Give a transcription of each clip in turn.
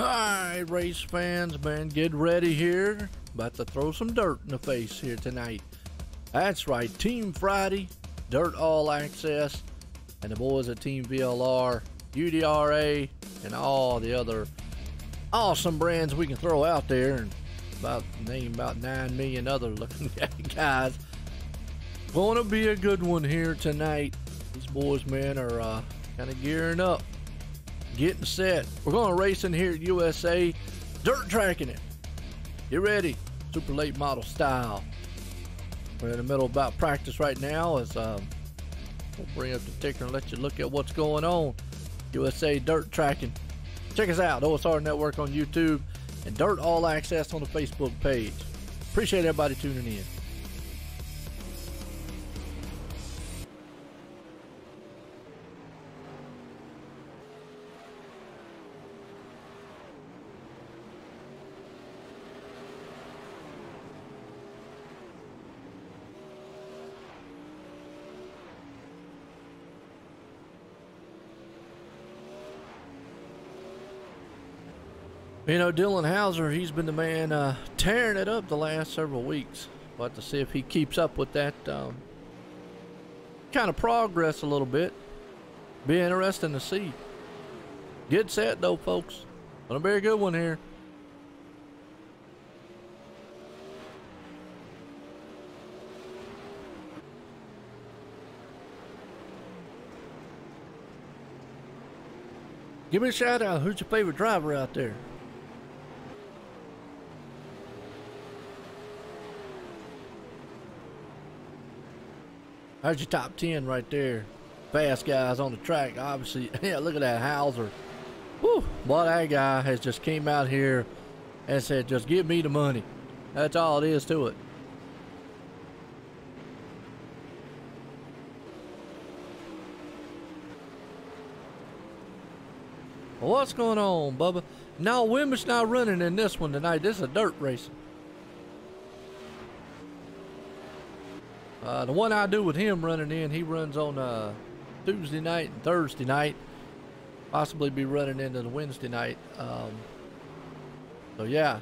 Hi, race fans, man, get ready here. About to throw some dirt in the face here tonight. That's right, Team Friday, Dirt All Access, and the boys at Team VLR, UDRA, and all the other awesome brands we can throw out there, and name about 9 million other looking guys. Gonna be a good one here tonight. These boys, man, are kind of gearing up, getting set. We're going racing here at USA, dirt tracking it. Get ready, super late model style. We're in the middle of about practice right now. As we'll bring up the ticker and let you look at what's going on. USA dirt tracking. Check us out, OSRN Network on YouTube and Dirt All Access on the Facebook page. Appreciate everybody tuning in. You know, Dylan Hauser, he's been the man tearing it up the last several weeks. We'll have to see if he keeps up with that kind of progress a little bit. Be interesting to see. Get set though, folks. Gonna be a good one here. Give me a shout out. Who's your favorite driver out there? There's your top 10 right there. Fast guys on the track, obviously. Yeah, look at that Hauser. Whew, boy, that guy has just came out here and said, just give me the money. That's all it is to it. Well, what's going on, Bubba? No, Wimmer's not running in this one tonight. This is a dirt racing. The one I do with him running in, he runs on Tuesday night and Thursday night. Possibly be running into the Wednesday night. So yeah,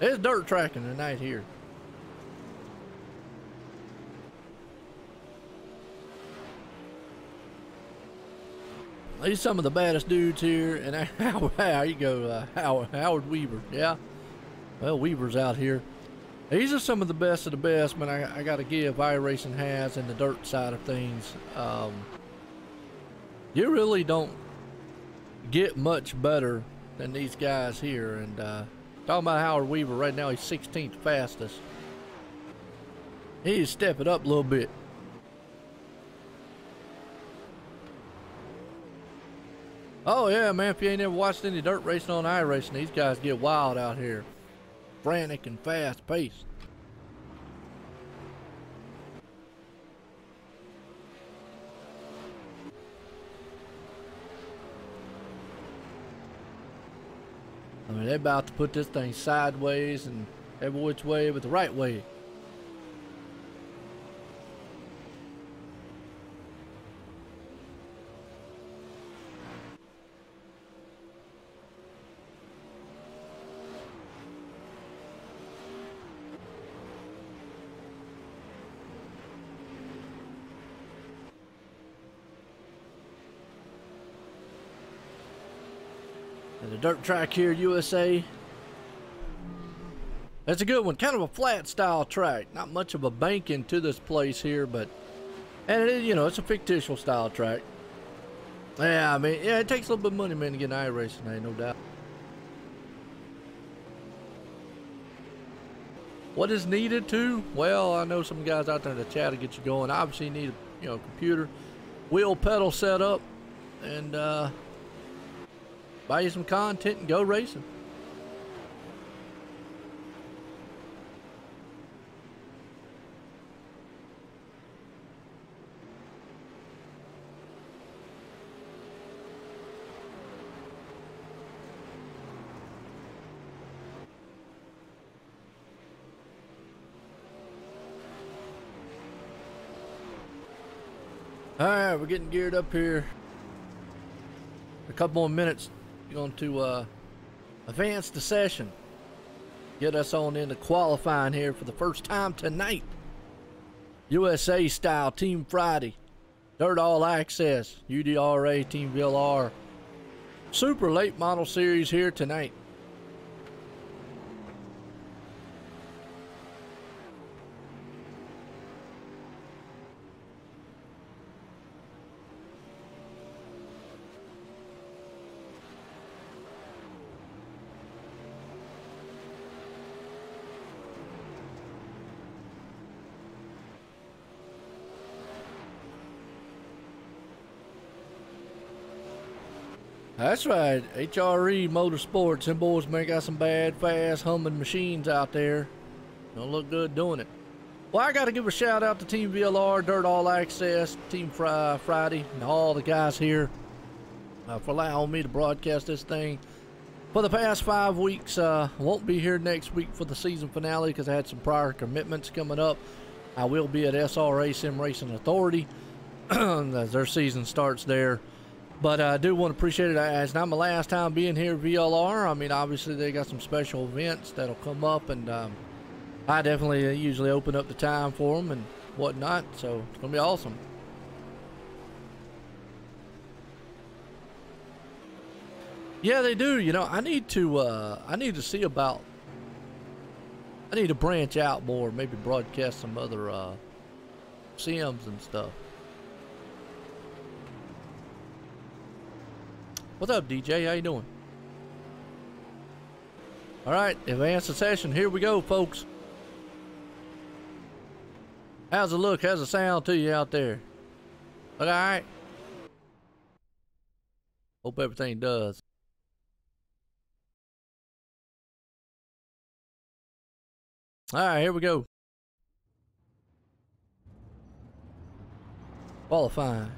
it's dirt tracking tonight here. These some of the baddest dudes here, and how you go, Howard Weaver, yeah. Well, Weaver's out here. These are some of the best, man. I got to give iRacing has in the dirt side of things. You really don't get much better than these guys here. And talking about Howard Weaver, right now he's 16th fastest. He's stepping up a little bit. Oh yeah, man, if you ain't ever watched any dirt racing on iRacing, these guys get wild out here. Frantic and fast paced. I mean, they're about to put this thing sideways and every which way, but the right way. And the dirt track here, USA. That's a good one. Kind of a flat style track. Not much of a banking to this place here, but and it is, you know, it's a fictitious style track. Yeah, I mean, yeah, it takes a little bit of money, man, to get an iRacing, ain't no doubt. What is needed to? Well, I know some guys out there in the chat to get you going. Obviously, you need a computer, wheel pedal set up, and buy you some content and go racing. All right, we're getting geared up here. A couple more minutes. Going to advance the session. Get us on into qualifying here for the first time tonight. USA style Team Friday. Dirt All Access. UDRA Team VLR. Super late model series here tonight. That's right, HRE Motorsports. Them boys may got some bad, fast, humming machines out there. Don't look good doing it. Well, I got to give a shout out to Team VLR, Dirt All Access, Team Friday, and all the guys here for allowing me to broadcast this thing for the past 5 weeks. Won't be here next week for the season finale because I had some prior commitments coming up. I will be at SRA Sim Racing Authority as their season starts there. But I do want to appreciate it. It's not my last time being here at VLR. I mean, obviously they got some special events that'll come up, and I definitely usually open up the time for them and whatnot. So it's gonna be awesome. Yeah, they do. You know, I need to see about. I need to branch out more. Maybe broadcast some other sims and stuff. What's up, DJ? How you doing? All right, advance the session. Here we go, folks. How's it look? How's it sound to you out there? Look all right? Hope everything does. All right, here we go. Qualifying.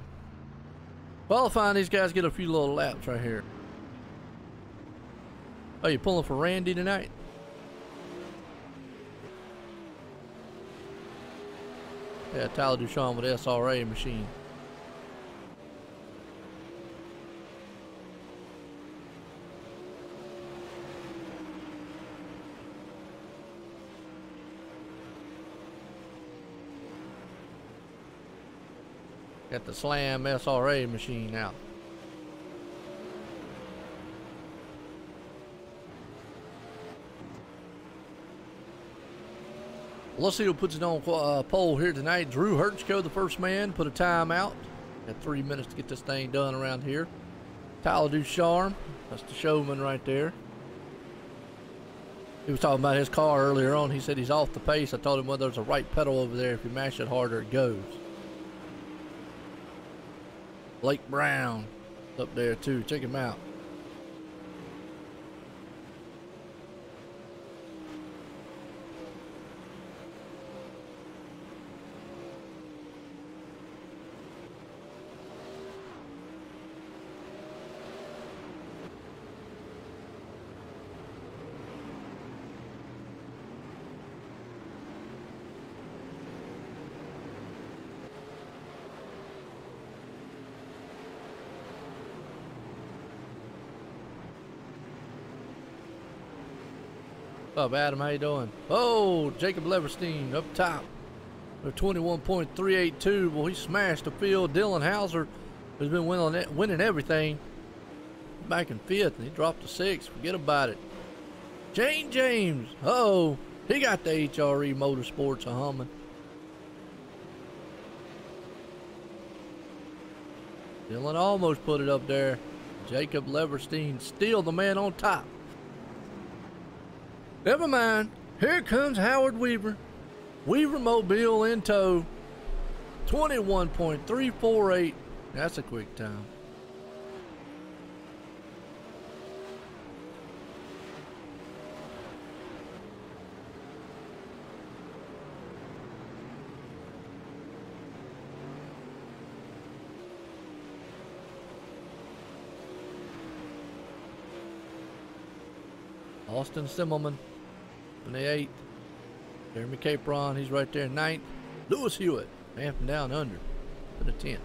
Qualifying, these guys get a few little laps right here. Oh, you pulling for Randy tonight? Yeah, Tyler Duchamp with SRA machine. Got the Slam SRA machine out. Let's see who puts it on pole here tonight. Drew Hertzko, the first man, put a time out. Got 3 minutes to get this thing done around here. Tyler Ducharme, that's the showman right there. He was talking about his car earlier on. He said he's off the pace. I told him, well, there's a right pedal over there. If you mash it harder, it goes. Blake Brown up there too. Check him out. What's up, Adam? How you doing? Oh, Jacob Leverstein up top with 21.382. Well, he smashed the field. Dylan Hauser has been winning everything. Back in 5th, and he dropped to 6th. Forget about it. Jane James. Uh-oh. He got the HRE Motorsports a humming. Dylan almost put it up there. Jacob Leverstein still the man on top. Never mind. Here comes Howard Weaver. Weaver Mobile in tow. 21.348. That's a quick time. Austin Simmelman in the 8th. Jeremy Capron, he's right there in 9th. Lewis Hewitt, amping down under to the 10th.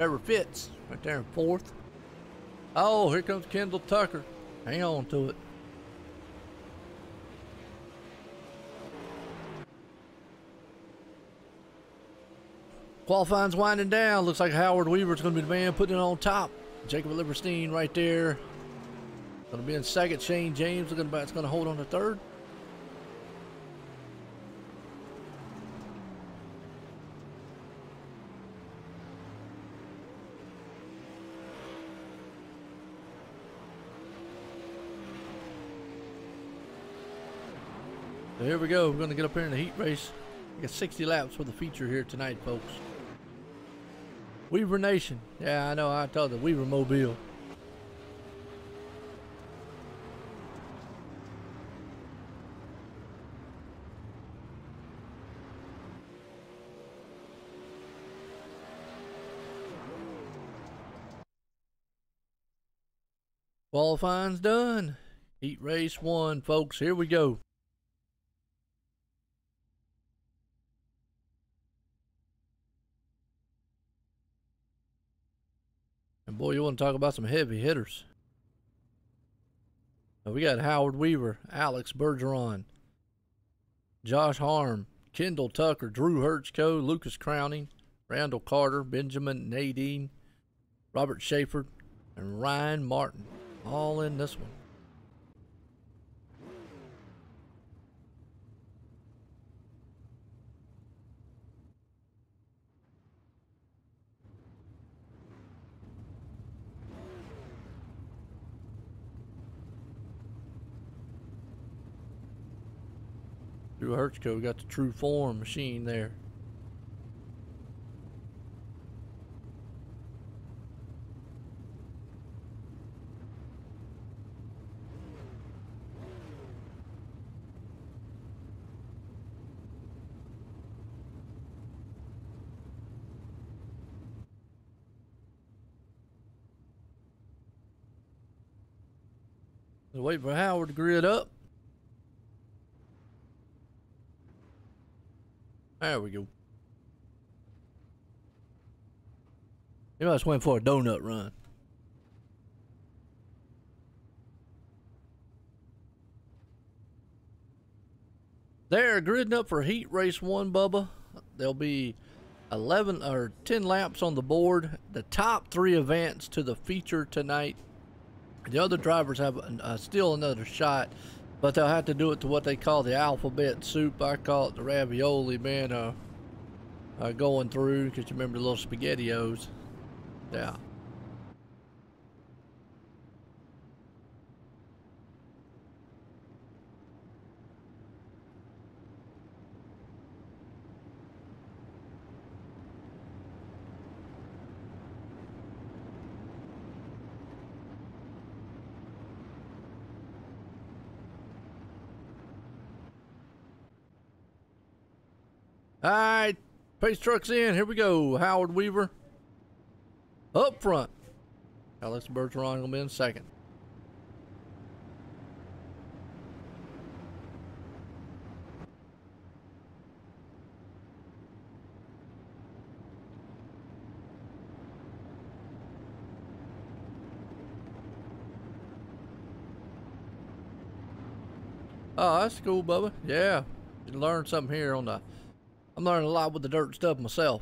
Trevor Fitz right there in fourth. Oh, here comes Kendall Tucker. Hang on to it. Qualifying's winding down. Looks like Howard Weaver's going to be the man putting it on top. Jacob Liverstein right there. Going to be in second. Shane James is going to hold on to third. So here we go. We're going to get up here in the heat race. We got 60 laps for the feature here tonight, folks. Weaver Nation. Yeah, I know. I told you. Weaver Mobile. Qualifying's done. Heat race 1, folks. Here we go. And boy, you want to talk about some heavy hitters. Now we got Howard Weaver, Alex Bergeron, Josh Harm, Kendall Tucker, Drew Hertzko, Lucas Crowning, Randall Carter, Benjamin Nadine, Robert Schaefer, and Ryan Martin. All in this one. Drew Hertzko got the True Form machine there. Wait for Howard to grid up. There we go. You must went for a donut run. They're gridding up for heat race 1, Bubba. There'll be 11 or 10 laps on the board. The top 3 advance to the feature tonight. The other drivers have still another shot, but they'll have to do it to what they call the alphabet soup. I call it the ravioli, man, going through, because you remember the little SpaghettiOs. Yeah. All right, pace truck's in. Here we go. Howard Weaver up front. Alex Bergeron gonna be in second. Oh, that's cool, Bubba. Yeah, you learned something here on the. I'm learning a lot with the dirt stuff myself.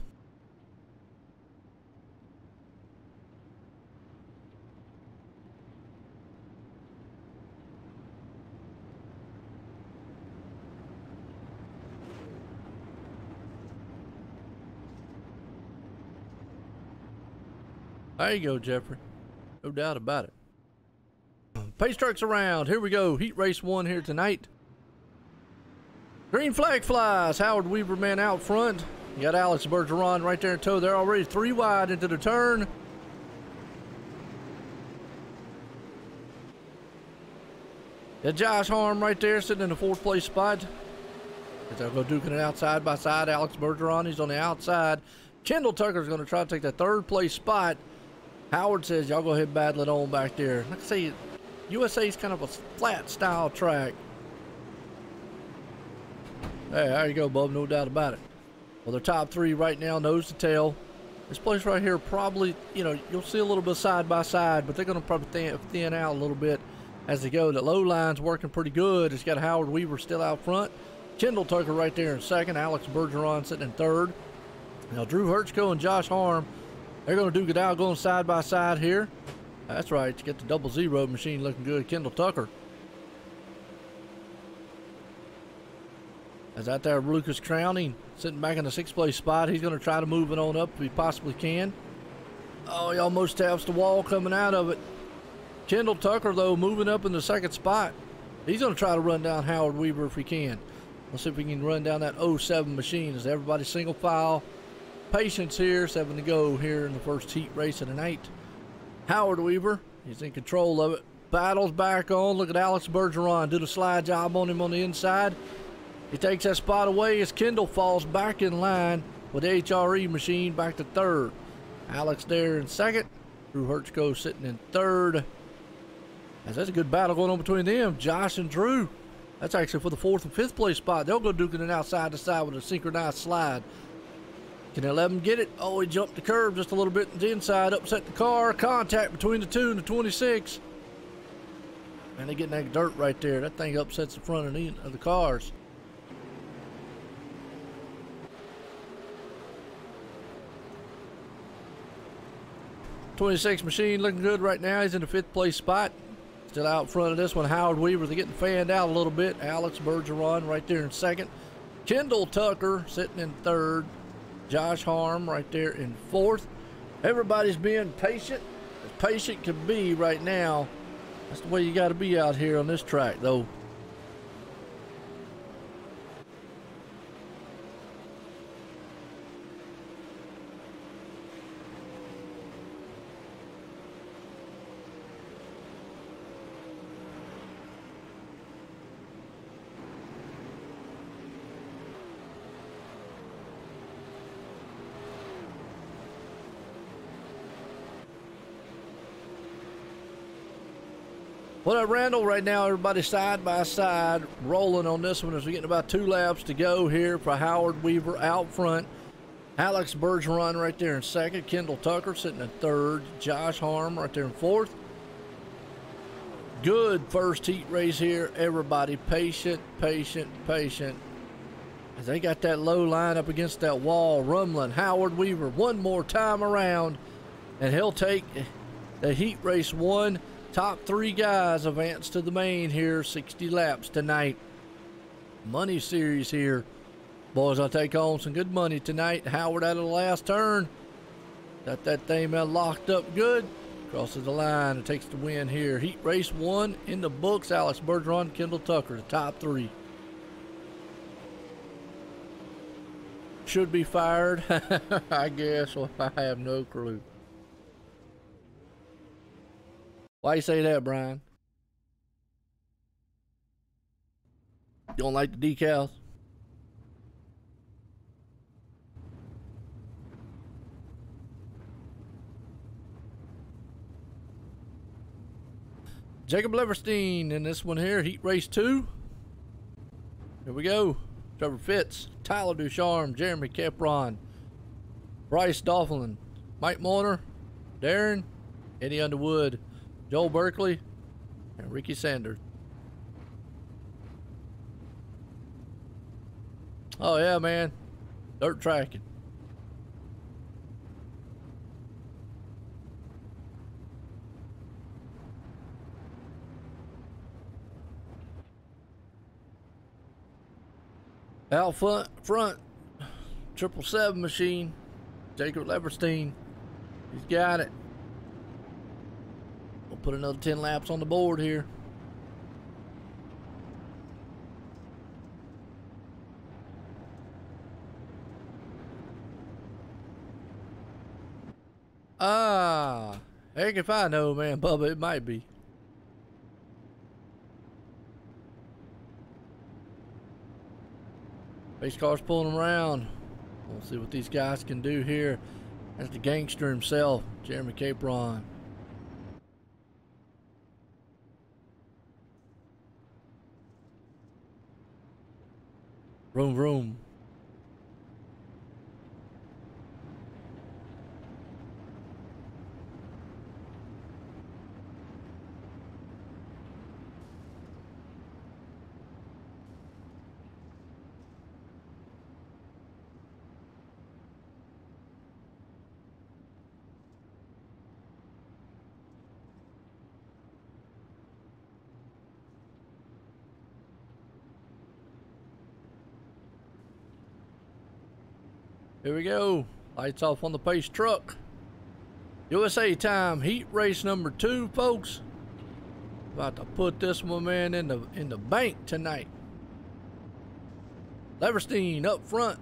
There you go, Jeffrey. No doubt about it. Pace trucks around. Here we go. Heat race 1 here tonight. Green flag flies. Howard Weaver, man, out front. You got Alex Bergeron right there in tow. They're already 3 wide into the turn. Got Josh Harm right there sitting in the 4th place spot. They'll go duking it out side by side. Alex Bergeron, he's on the outside. Kendall Tucker's going to try to take the 3rd place spot. Howard says, y'all go ahead and battle it on back there. Like I say, USA's kind of a flat style track. Hey, there you go, bub. No doubt about it. Well, their top 3 right now, nose to tail. This place right here probably, you know, you'll see a little bit side by side, but they're going to probably thin out a little bit as they go. The low line's working pretty good. It's got Howard Weaver still out front. Kendall Tucker right there in second. Alex Bergeron sitting in third. Now Drew Hertzko and Josh Harm, they're going to duke it out going side by side here. That's right. You get the 00 machine looking good. Kendall Tucker. As out there, Lucas Crowning sitting back in the 6th place spot. He's going to try to move it on up if he possibly can. Oh, he almost taps the wall coming out of it. Kendall Tucker, though, moving up in the 2nd spot. He's going to try to run down Howard Weaver if he can. Let's see if we can run down that 07 machine as everybody single file. Patience here, 7 to go here in the first heat race of the night. Howard Weaver, he's in control of it. Battles back on. Look at Alex Bergeron. Do the slide job on him on the inside. He takes that spot away as Kendall falls back in line with the HRE machine back to 3rd. Alex there in 2nd. Drew Hertzko sitting in 3rd. As that's a good battle going on between them. Josh and Drew. That's actually for the 4th and 5th place spot. They'll go duking it outside to side with a synchronized slide. Can they let him get it? Oh, he jumped the curb just a little bit to the inside. Upset the car. Contact between the 2 and the 26. And they're getting that dirt right there. That thing upsets the front of the cars. '26 machine looking good right now. He's in the 5th place spot. Still out front of this one. Howard Weaver, they're getting fanned out a little bit. Alex Bergeron right there in 2nd. Kendall Tucker sitting in 3rd. Josh Harm right there in 4th. Everybody's being patient. As patient can be right now. That's the way you got to be out here on this track, though. Well, at Randall right now, everybody side by side rolling on this one as we're getting about 2 laps to go here for Howard Weaver out front. Alex Bergeron right there in 2nd. Kendall Tucker sitting in 3rd. Josh Harm right there in 4th. Good first heat race here. Everybody patient, patient, patient. As they got that low line up against that wall rumbling. Howard Weaver one more time around, and he'll take the heat race 1. Top 3 guys advance to the main here, 60 laps tonight. Money series here. Boys, I'll take home some good money tonight. Howard out of the last turn. Got that thing locked up good. Crosses the line and takes the win here. Heat race 1 in the books. Alex Bergeron, Kendall Tucker, the top 3. Should be fired, I guess. Well, I have no clue. Why you say that, Brian? You don't like the decals? Jacob Leverstein in this one here, heat race 2. Here we go. Trevor Fitz, Tyler Ducharme, Jeremy Capron, Bryce Dolphin, Mike Moyner, Darren, Eddie Underwood, Joel Berkeley, and Ricky Sanders. Oh yeah, man. Dirt tracking. Out front, 777 machine, Jacob Leverstein. He's got it. We'll put another 10 laps on the board here. Heck if I know, man, Bubba, it might be. Race car's pulling around. We'll see what these guys can do here. That's the gangster himself, Jeremy Capron. Vroom, vroom. Here we go. Lights off on the pace truck. USA time, heat race number 2, folks. About to put this one, man, in the bank tonight. Leverstein up front,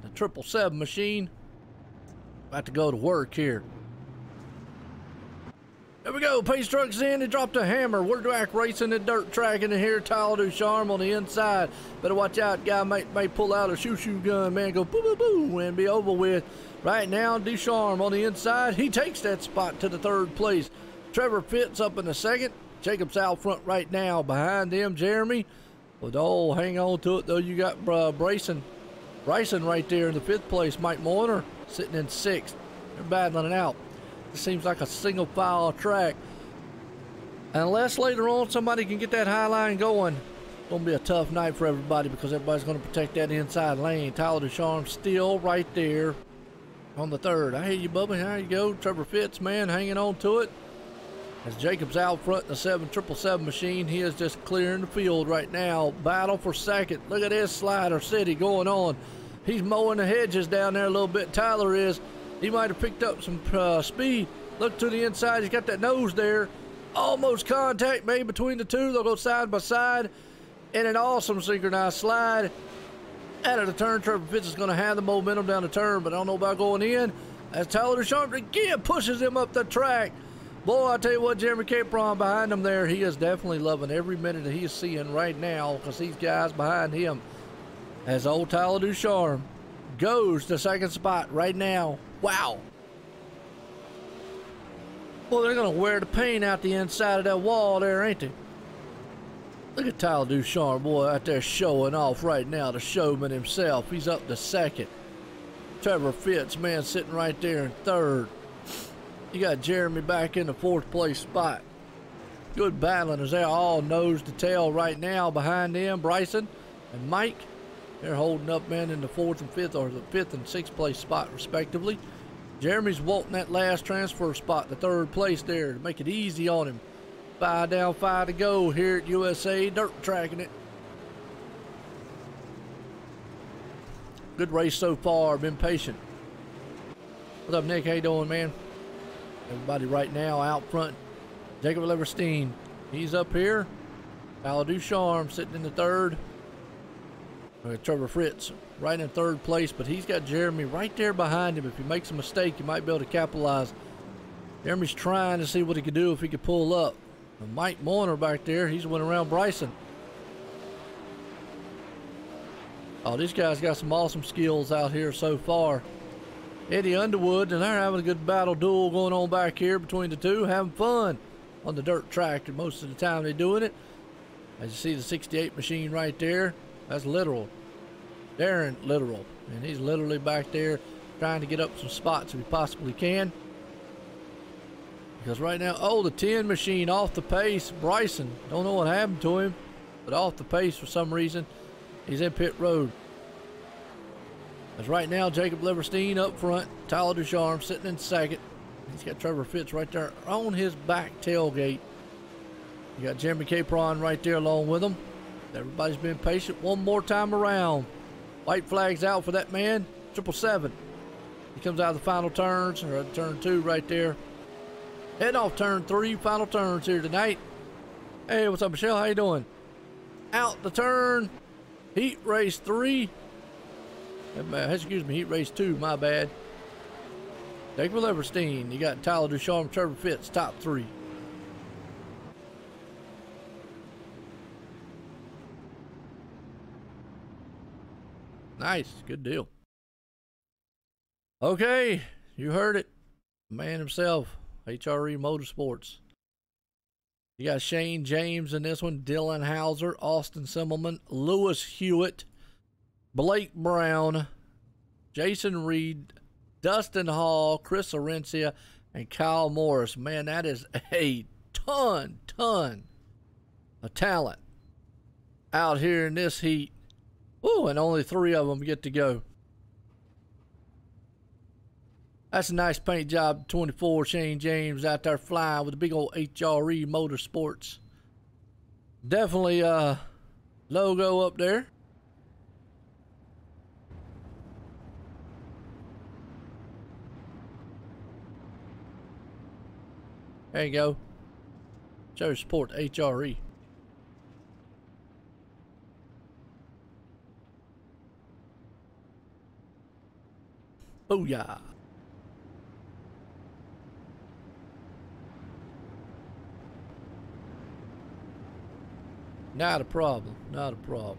the 777 machine. About to go to work here. There we go, pace truck's in, he dropped a hammer. We're back racing the dirt track in here. Tyler Ducharme on the inside. Better watch out, guy may pull out a shoo-shoo gun, man, go boom, boom, boom, and be over with. Right now, Ducharme on the inside. He takes that spot to the 3rd place. Trevor Fitz up in the 2nd. Jacob's out front right now. Behind them, Jeremy. But oh, hang on to it, though. You got Bryson right there in the 5th place. Mike Moyner sitting in 6th. They're battling it out. It seems like a single file track. Unless later on somebody can get that high line going, it's going to be a tough night for everybody because everybody's going to protect that inside lane. Tyler Ducharme still right there on the 3rd. I hear you, Bubba. How you go? Trevor Fitz, man, hanging on to it. As Jacob's out front in the 777 machine, he is just clearing the field right now. Battle for 2nd. Look at this Slider City going on. He's mowing the hedges down there a little bit. Tyler is. He might have picked up some speed. Look to the inside. He's got that nose there. Almost contact made between the two. They'll go side by side in an awesome synchronized slide. Out of the turn, Trevor Fitz is going to have the momentum down the turn, but I don't know about going in. As Tyler Ducharme again pushes him up the track. Boy, I tell you what, Jeremy Capron behind him there, he is definitely loving every minute that he is seeing right now because these guys behind him. As old Tyler Ducharme goes to 2nd spot right now. Wow. Well, they're going to wear the paint out the inside of that wall there, ain't they? Look at Tyler Ducharme, boy, out there showing off right now, the showman himself. He's up to 2nd. Trevor Fitz, man, sitting right there in 3rd. You got Jeremy back in the 4th place spot. Good battling as they're all nose to tail right now. Behind them, Bryson and Mike. They're holding up, man, in the 4th and 5th, or the 5th and 6th place spot, respectively. Jeremy's wanting that last transfer spot, the 3rd place there, to make it easy on him. 5 down, 5 to go here at USA, dirt tracking it. Good race so far, been patient. What's up, Nick? How you doing, man? Everybody right now out front. Jacob Leverstein, he's up here. Tyler Ducharme sitting in the 3rd. Trevor Fitz right in 3rd place, but he's got Jeremy right there behind him. If he makes a mistake, he might be able to capitalize. Jeremy's trying to see what he could do if he could pull up. And Mike Moyner back there, he's went around Bryson. Oh, these guys got some awesome skills out here so far. Eddie Underwood, and they're having a good battle duel going on back here between the two, having fun on the dirt track, and most of the time they're doing it. As you see the 68 machine right there, that's Literal. Darren Literal, and he's literally back there trying to get up some spots if he possibly can. Because right now, oh, the 10 machine off the pace. Bryson, don't know what happened to him, but off the pace for some reason. He's in pit road. As right now, Jacob Leverstein up front. Tyler Ducharme sitting in 2nd. He's got Trevor Fitz right there on his back tailgate. You got Jeremy Capron right there along with him. Everybody's been patient one more time around. White flag's out for that man. 777. He comes out of the final turns, or turn 2 right there. Heading off turn 3, final turns here tonight. Hey, what's up, Michelle? How you doing? Out the turn. Heat race 3. Excuse me, heat race 2, my bad. Jacob Leverstein. You got Tyler Ducharme, Trevor Fitz, top 3. Nice, good deal. Okay, you heard it. The man himself, HRE Motorsports. You got Shane James in this one, Dylan Hauser, Austin Simmelman, Lewis Hewitt, Blake Brown, Jason Reed, Dustin Hall, Chris Arencia, and Kyle Morris. Man, that is a ton of talent out here in this heat. Ooh, and only 3 of them get to go. That's a nice paint job. 24 Shane James out there flying with a big old HRE Motorsports. Definitely logo up there. There you go. Show support HRE. Booyah. Not a problem. Not a problem.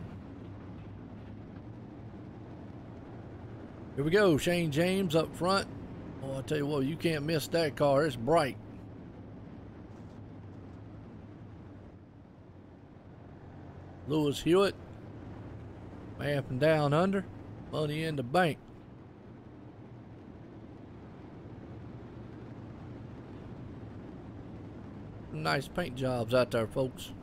Here we go. Shane James up front. Oh, I tell you what, you can't miss that car. It's bright. Lewis Hewitt. Mapping down under. Money in the bank. Nice paint jobs out there, folks.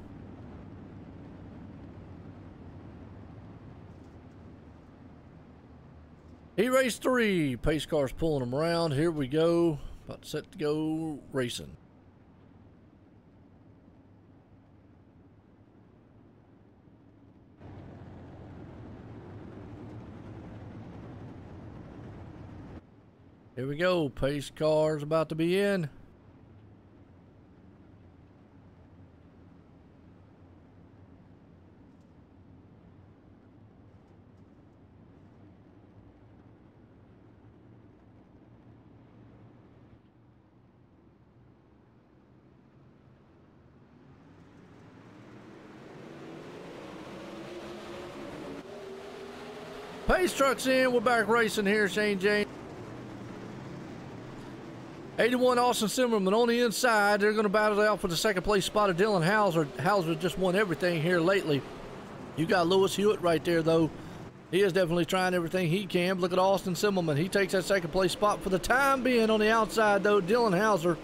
E-Race 3. Pace car's pulling them around. Here we go. About set to go racing. Here we go. Pace car's about to be in. Pace truck's in. We're back racing here, Shane James. 81 Austin Simmerman on the inside. They're going to battle it out for the second place spot of Dylan Hauser. Hauser just won everything here lately. You got Lewis Hewitt right there, though. He is definitely trying everything he can. Look at Austin Simmerman. He takes that second place spot for the time being. On the outside, though, Dylan Hauser.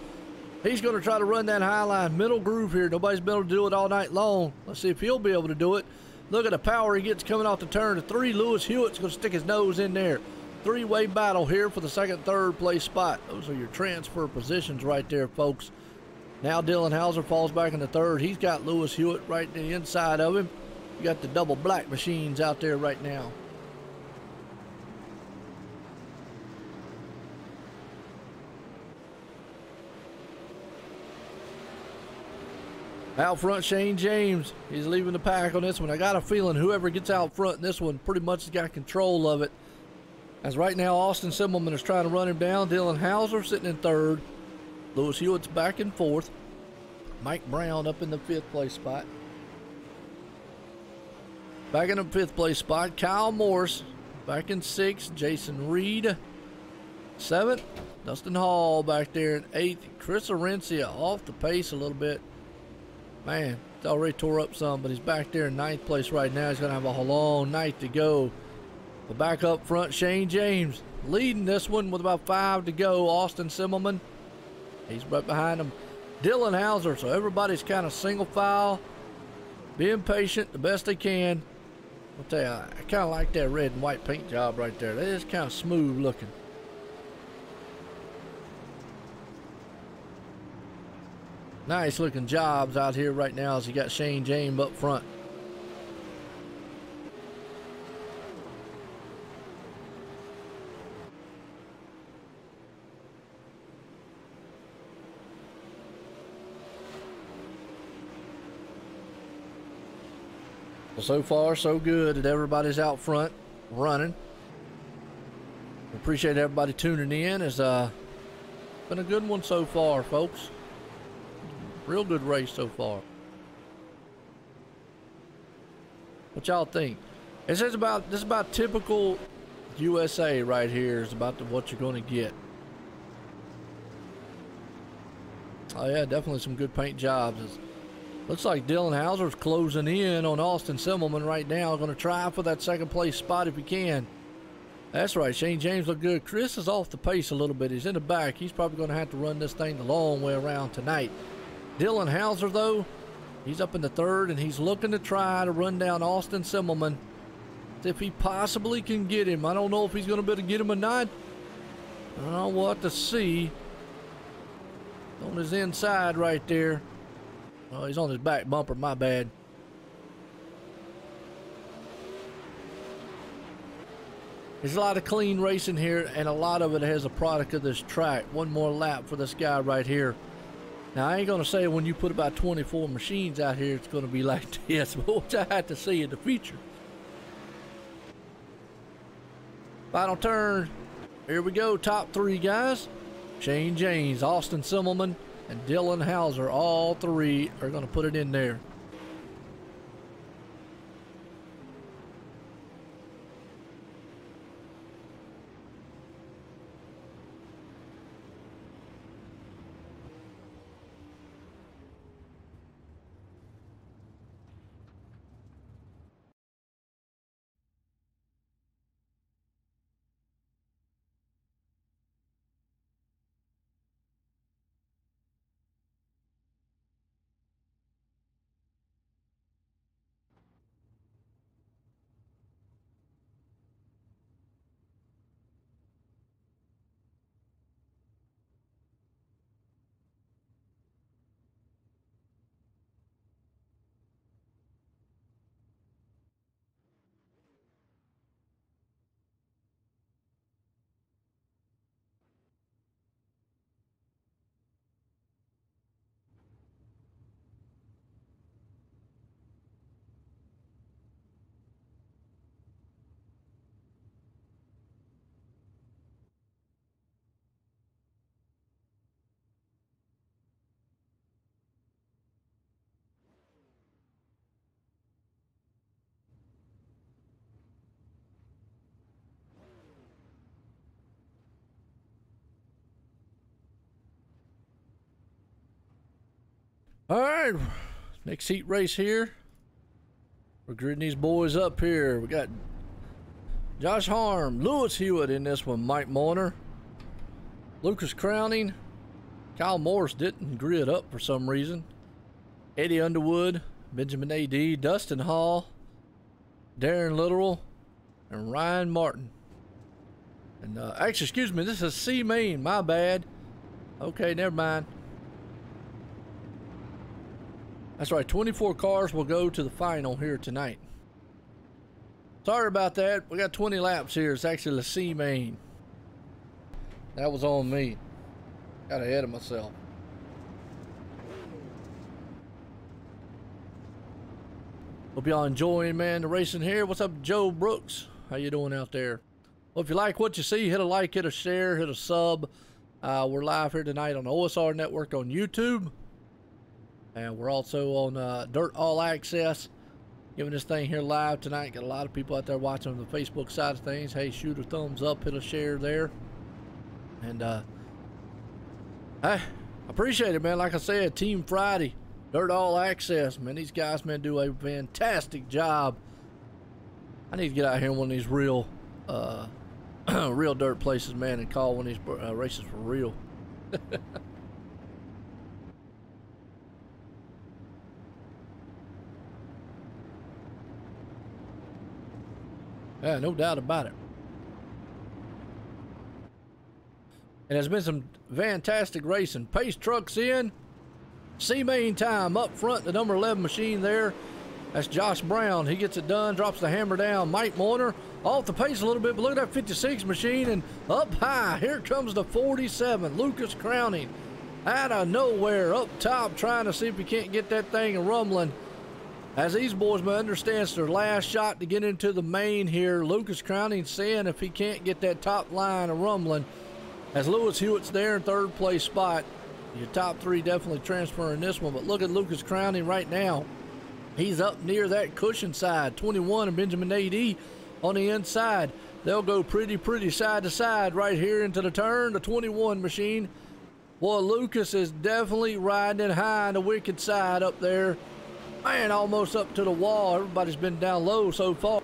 He's going to try to run that high line. Middle groove here. Nobody's been able to do it all night long. Let's see if he'll be able to do it. Look at the power he gets coming off the turn to 3. Lewis Hewitt's going to stick his nose in there. Three-way battle here for the second, third place spot. Those are your transfer positions right there, folks. Now Dylan Hauser falls back in the third. He's got Lewis Hewitt right in the inside of him. You got the double black machines out there right now. Out front, Shane James. He's leaving the pack on this one. I got a feeling whoever gets out front in this one pretty much has got control of it. As right now, Austin Simmelman is trying to run him down. Dylan Hauser sitting in third. Lewis Hewitt's back in fourth. Mike Brown up in the fifth place spot. Back in the fifth place spot, Kyle Morse back in sixth. Jason Reed, seventh. Dustin Hall back there in eighth. Chris Arencia off the pace a little bit. Man, it's already tore up some, but he's back there in ninth place right now. He's going to have a long night to go. But back up front, Shane James leading this one with about 5 to go. Austin Simmelman, he's right behind him. Dylan Hauser, so everybody's kind of single file, being patient the best they can. I'll tell you, I kind of like that red and white paint job right there. That is kind of smooth looking. Nice looking jobs out here right now as you got Shane James up front. Well, so far so good that everybody's out front running. Appreciate everybody tuning in. It's been a good one so far, folks. Real good race so far. What y'all think? This is about typical USA right here. Is about what you're going to get. Oh yeah, definitely some good paint jobs. Looks like Dylan Hauser's closing in on Austin Simmelman right now. Going to try for that second place spot if he can. That's right. Shane James looked good. Chris is off the pace a little bit. He's in the back. He's probably going to have to run this thing the long way around tonight. Dylan Hauser, though, he's up in the third, and he's looking to try to run down Austin Simmelman if he possibly can get him. I don't know if he's going to be able to get him or not. I don't know what to see. On his inside right there. Oh, he's on his back bumper, my bad. There's a lot of clean racing here, and a lot of it has a product of this track. One more lap for this guy right here. Now, I ain't going to say when you put about 24 machines out here, it's going to be like this, but we'll have to see in the future. Final turn. Here we go. Top three, guys. Shane James, Austin Simmelman, and Dylan Hauser. All three are going to put it in there. All right, next heat race here. We're gridding these boys up here. We got Josh Harm, Lewis Hewitt in this one, Mike Moyner, Lucas Crowning, Kyle Morris didn't grid up for some reason, Eddie Underwood, Benjamin A.D., Dustin Hall, Darren Literal, and Ryan Martin. And actually, excuse me, this is C Main, my bad. Okay, never mind. That's right, 24 cars will go to the final here tonight. Sorry about that. We got 20 laps here. It's actually the C Main. That was on me. Got ahead of myself. Hope y'all enjoying, man, the racing here. What's up, Joe Brooks? How you doing out there? Well, if you like what you see, hit a like, hit a share, hit a sub. We're live here tonight on the OSR Network on YouTube. And we're also on Dirt All Access, giving this thing here live tonight. Got a lot of people out there watching on the Facebook side of things. Hey, shoot a thumbs up, hit a share there. And I appreciate it, man. Like I said, Team Friday, Dirt All Access. Man, these guys, man, do a fantastic job. I need to get out here in one of these real, real dirt places, man, and call one of these races for real. Yeah, no doubt about it. And there's been some fantastic racing. Pace trucks in. C-Main time up front, the number 11 machine there. That's Josh Brown. He gets it done, drops the hammer down. Mike Moyner off the pace a little bit, but look at that 56 machine, and up high, here comes the 47, Lucas Crowning. Out of nowhere, up top, trying to see if he can't get that thing rumbling. As these boys may understand, it's their last shot to get into the main here. Lucas Crowning saying if he can't get that top line of rumbling. As Lewis Hewitt's there in third place spot. Your top three definitely transferring this one, but look at Lucas Crowning right now. He's up near that cushion side. 21 and Benjamin A.D. on the inside. They'll go pretty side to side right here into the turn. The 21 machine. Boy, Lucas is definitely riding high on the wicked side up there. Man, almost up to the wall. Everybody's been down low so far.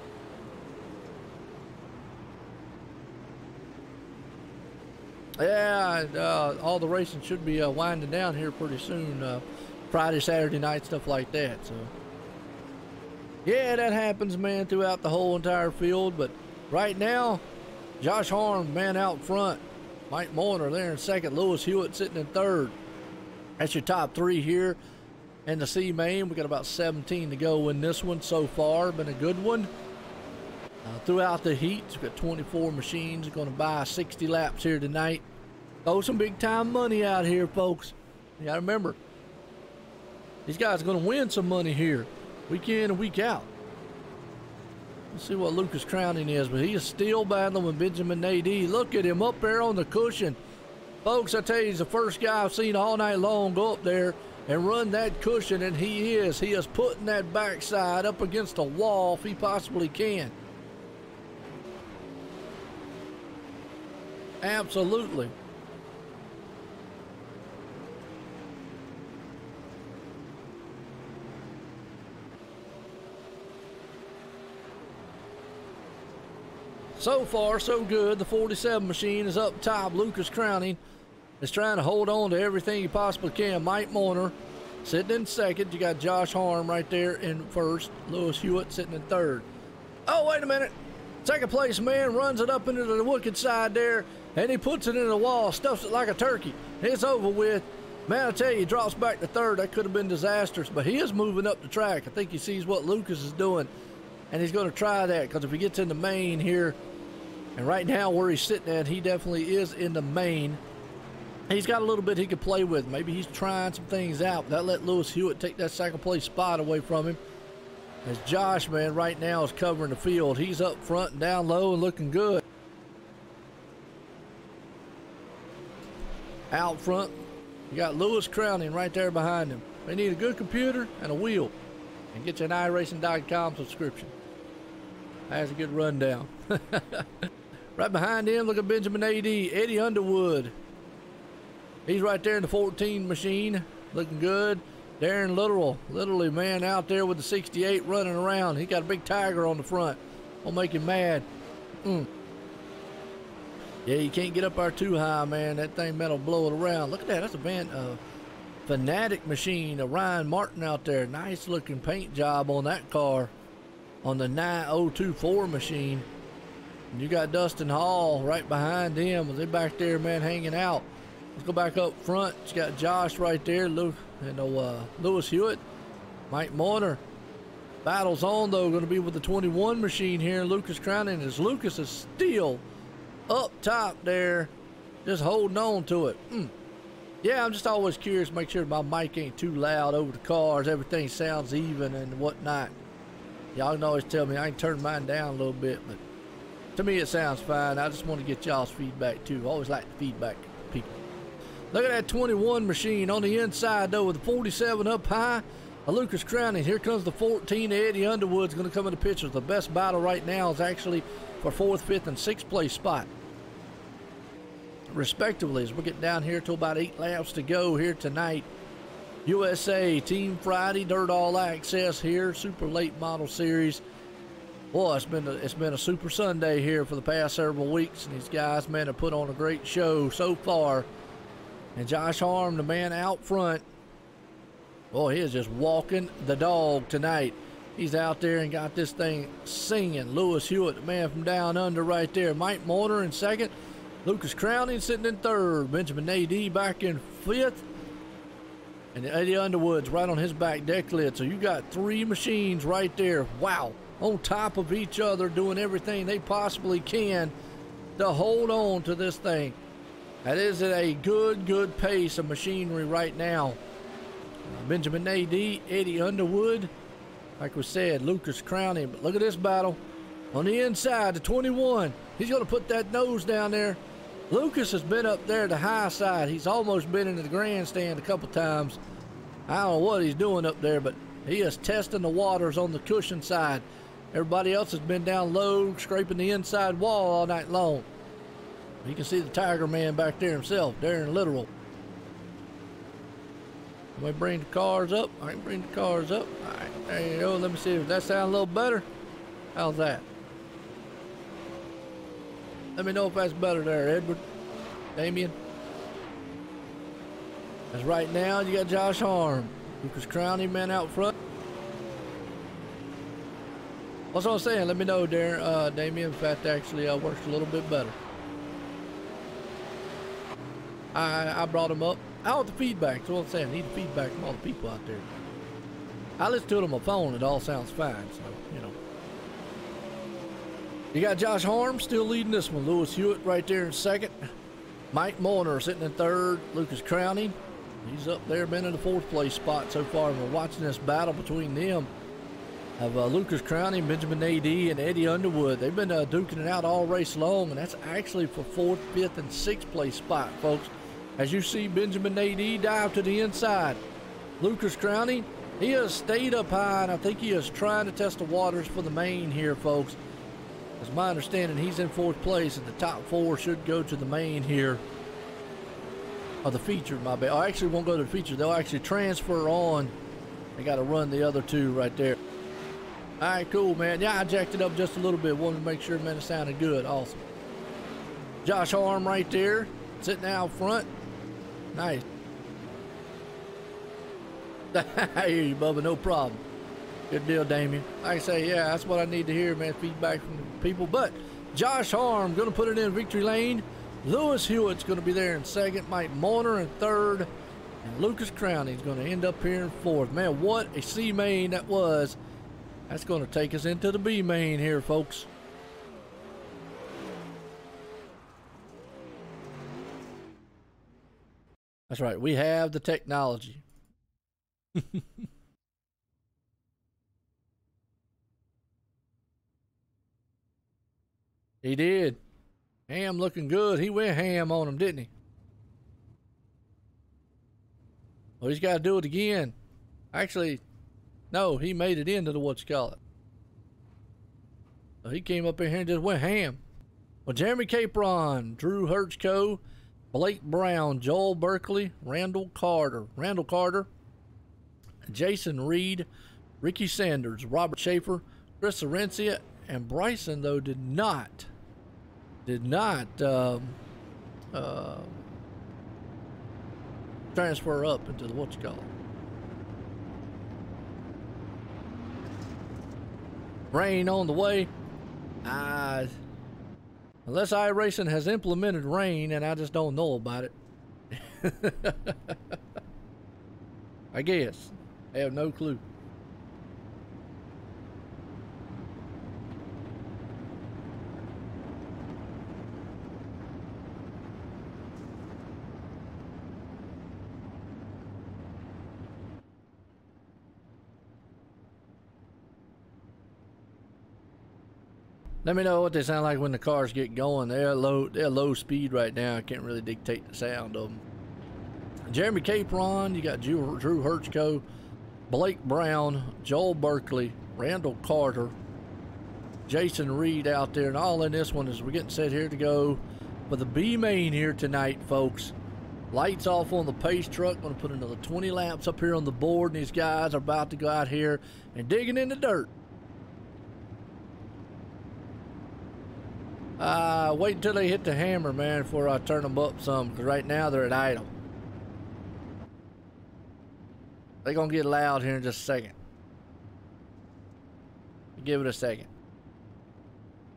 Yeah, all the racing should be winding down here pretty soon. Friday, Saturday night, stuff like that. So, yeah, that happens, man, throughout the whole entire field. But right now, Josh Harm, man, out front. Mike Moyner there in second. Lewis Hewitt sitting in third. That's your top three here. And the C-Main, we got about 17 to go in this one so far. Been a good one. Throughout the heats, we've got 24 machines. Going to buy 60 laps here tonight. Oh, some big time money out here, folks. You gotta remember, these guys are gonna win some money here, week in and week out. Let's see what Lucas Crowning is, but he is still battling with Benjamin Nadee. Look at him up there on the cushion. Folks, I tell you, he's the first guy I've seen all night long go up there and run that cushion, and he is putting that backside up against the wall if he possibly can. Absolutely. So far, so good. The 47 machine is up top. Lucas Crowning is trying to hold on to everything he possibly can. Mike Moyner sitting in second. You got Josh Harm right there in first. Lewis Hewitt sitting in third. Oh, wait a minute. Second place man runs it up into the wicked side there, and he puts it in the wall, stuffs it like a turkey. It's over with. Man, I tell you, he drops back to third. That could have been disastrous, but he is moving up the track. I think he sees what Lucas is doing, and he's going to try that, because if he gets in the main here, and right now where he's sitting at, he definitely is in the main. He's got a little bit he could play with. Maybe he's trying some things out. That let Lewis Hewitt take that second place spot away from him. As Josh, man, right now is covering the field. He's up front and down low and looking good. Out front, you got Lewis Crowning right there behind him. They need a good computer and a wheel. And get you an iracing.com subscription. That's a good rundown. Right behind him, look at Benjamin Nadee. Eddie Underwood. He's right there in the 14 machine, looking good. Darren literally, man, out there with the 68 running around. He got a big tiger on the front. Will make him mad. Yeah, you can't get up there too high, man. That thing metal blow it around. Look at that. That's a Fanatic machine. Ryan Martin out there. Nice looking paint job on that car. On the 9024 machine. And you got Dustin Hall right behind him. They're back there, man, hanging out. Let's go back up front. You got Josh right there. Lewis Hewitt. Mike Moyner. Battle's on, though. Going to be with the 21 machine here. Lucas Crowning. As Lucas is still up top there. Just holding on to it. Yeah, I'm just always curious. Make sure my mic ain't too loud over the cars. Everything sounds even and whatnot. Y'all can always tell me. I can turn mine down a little bit, but to me it sounds fine. I just want to get y'all's feedback too. I always like the feedback people. Look at that 21 machine on the inside though with the 47 up high. Lucas Crowning. Here comes the 14. Eddie Underwood's going to come in the picture. The best battle right now is actually for 4th, 5th, and 6th place spot, respectively, as we're getting down here to about 8 laps to go here tonight. USA Team Friday Dirt All Access here, super late model series. Boy, it's been a super Sunday here for the past several weeks, and these guys, man, have put on a great show so far. And Josh Harm, the man out front, boy, he is just walking the dog tonight. He's out there and got this thing singing. Lewis Hewitt, the man from down under right there. Mike Moyner in second. Lucas Crowning sitting in third. Benjamin Nadee back in 5th. And Eddie Underwood's right on his back deck lid. So you got 3 machines right there. Wow. On top of each other, doing everything they possibly can to hold on to this thing. That is at a good pace of machinery right now. Benjamin Nadee, Eddie Underwood, like we said, Lucas Crowning. But look at this battle. On the inside, the 21. He's going to put that nose down there. Lucas has been up there the high side. He's almost been into the grandstand a couple times. I don't know what he's doing up there, but he is testing the waters on the cushion side. Everybody else has been down low, scraping the inside wall all night long. You can see the Tiger Man back there himself, Darren Literal. Let me bring the cars up. I can bring the cars up. All right, there you go. Let me see if that sounds a little better. How's that? Let me know if that's better there, Edward, Damien. As right now, you got Josh Harm, Lucas Crowning, man, out front. What's what I'm saying? Let me know, Darren, Damien, if that actually works a little bit better. I brought him up. I want the feedback. That's what I'm saying. I need the feedback from all the people out there. I listen to it on my phone. It all sounds fine, so, you know. You got Josh Harm still leading this one. Lewis Hewitt right there in second. Mike Moyner sitting in third. Lucas Crowning. He's up there, been in the 4th place spot so far, and we're watching this battle between them of Lucas Crowney, Benjamin A.D., and Eddie Underwood. They've been duking it out all race long, and that's actually for 4th, 5th, and 6th place spot, folks. As you see Benjamin A.D. dive to the inside. Lucas Crowney, he has stayed up high, and I think he is trying to test the waters for the main here, folks. It's my understanding he's in 4th place, and the top 4 should go to the main here. Or the feature, my bad. I actually won't go to the feature. They'll actually transfer on. They got to run the other 2 right there. All right, cool, man. Yeah, I jacked it up just a little bit. Wanted to make sure, man, it sounded good. Awesome. Josh Harm right there, sitting out front. Nice. I hear you, Bubba. No problem. Good deal, Damien. Like I say, yeah, that's what I need to hear, man. Feedback from the people. But Josh Harm going to put it in victory lane. Lewis Hewitt's going to be there in 2nd. Mike Mourner in 3rd. And Lucas Crowney's going to end up here in 4th. Man, what a C main that was. That's going to take us into the B main here, folks. That's right. We have the technology. He did. Ham looking good. He went ham on him, didn't he? Well, he's got to do it again. Actually, no, he made it into the whatchamacallit. So he came up in here and just went ham. Well, Jeremy Capron, Drew Hertzko, Blake Brown, Joel Berkeley, Randall Carter, Jason Reed, Ricky Sanders, Robert Schaefer, Chris Arencia, and Bryson, though, did not transfer up into the whatchamacallit. Rain on the way. Unless iRacing has implemented rain and I just don't know about it. I guess. I have no clue. Let me know what they sound like when the cars get going. They're low speed right now. I can't really dictate the sound of them. Jeremy Capron, you got Drew Hertzko, Blake Brown, Joel Berkeley, Randall Carter, Jason Reed out there, and all in this one as we're getting set here to go for the B main here tonight, folks. Lights off on the pace truck. Going to put another 20 laps up here on the board, and these guys are about to go out here and digging in the dirt. Wait until they hit the hammer, man, before I turn them up some, because right now they're at idle. They're going to get loud here in just a second. Give it a second.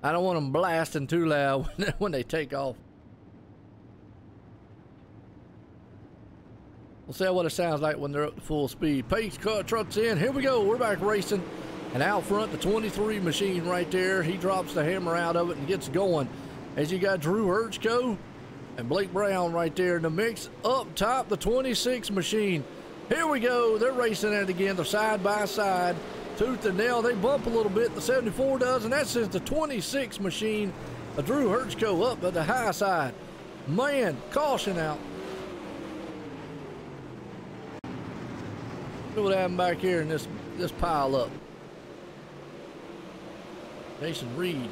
I don't want them blasting too loud when they take off. We'll see what it sounds like when they're up to full speed. Pace car trucks in. Here we go. We're back racing. And out front, the 23 machine right there. He drops the hammer out of it and gets going. As you got Drew Hertzko and Blake Brown right there in the mix. Up top, the 26 machine. Here we go. They're racing it again. They're side by side. Tooth and nail. They bump a little bit. The 74 does. And that says the 26 machine of Drew Hertzko up at the high side. Man, caution out. Look what happened back here in this pile up. Jason Reed.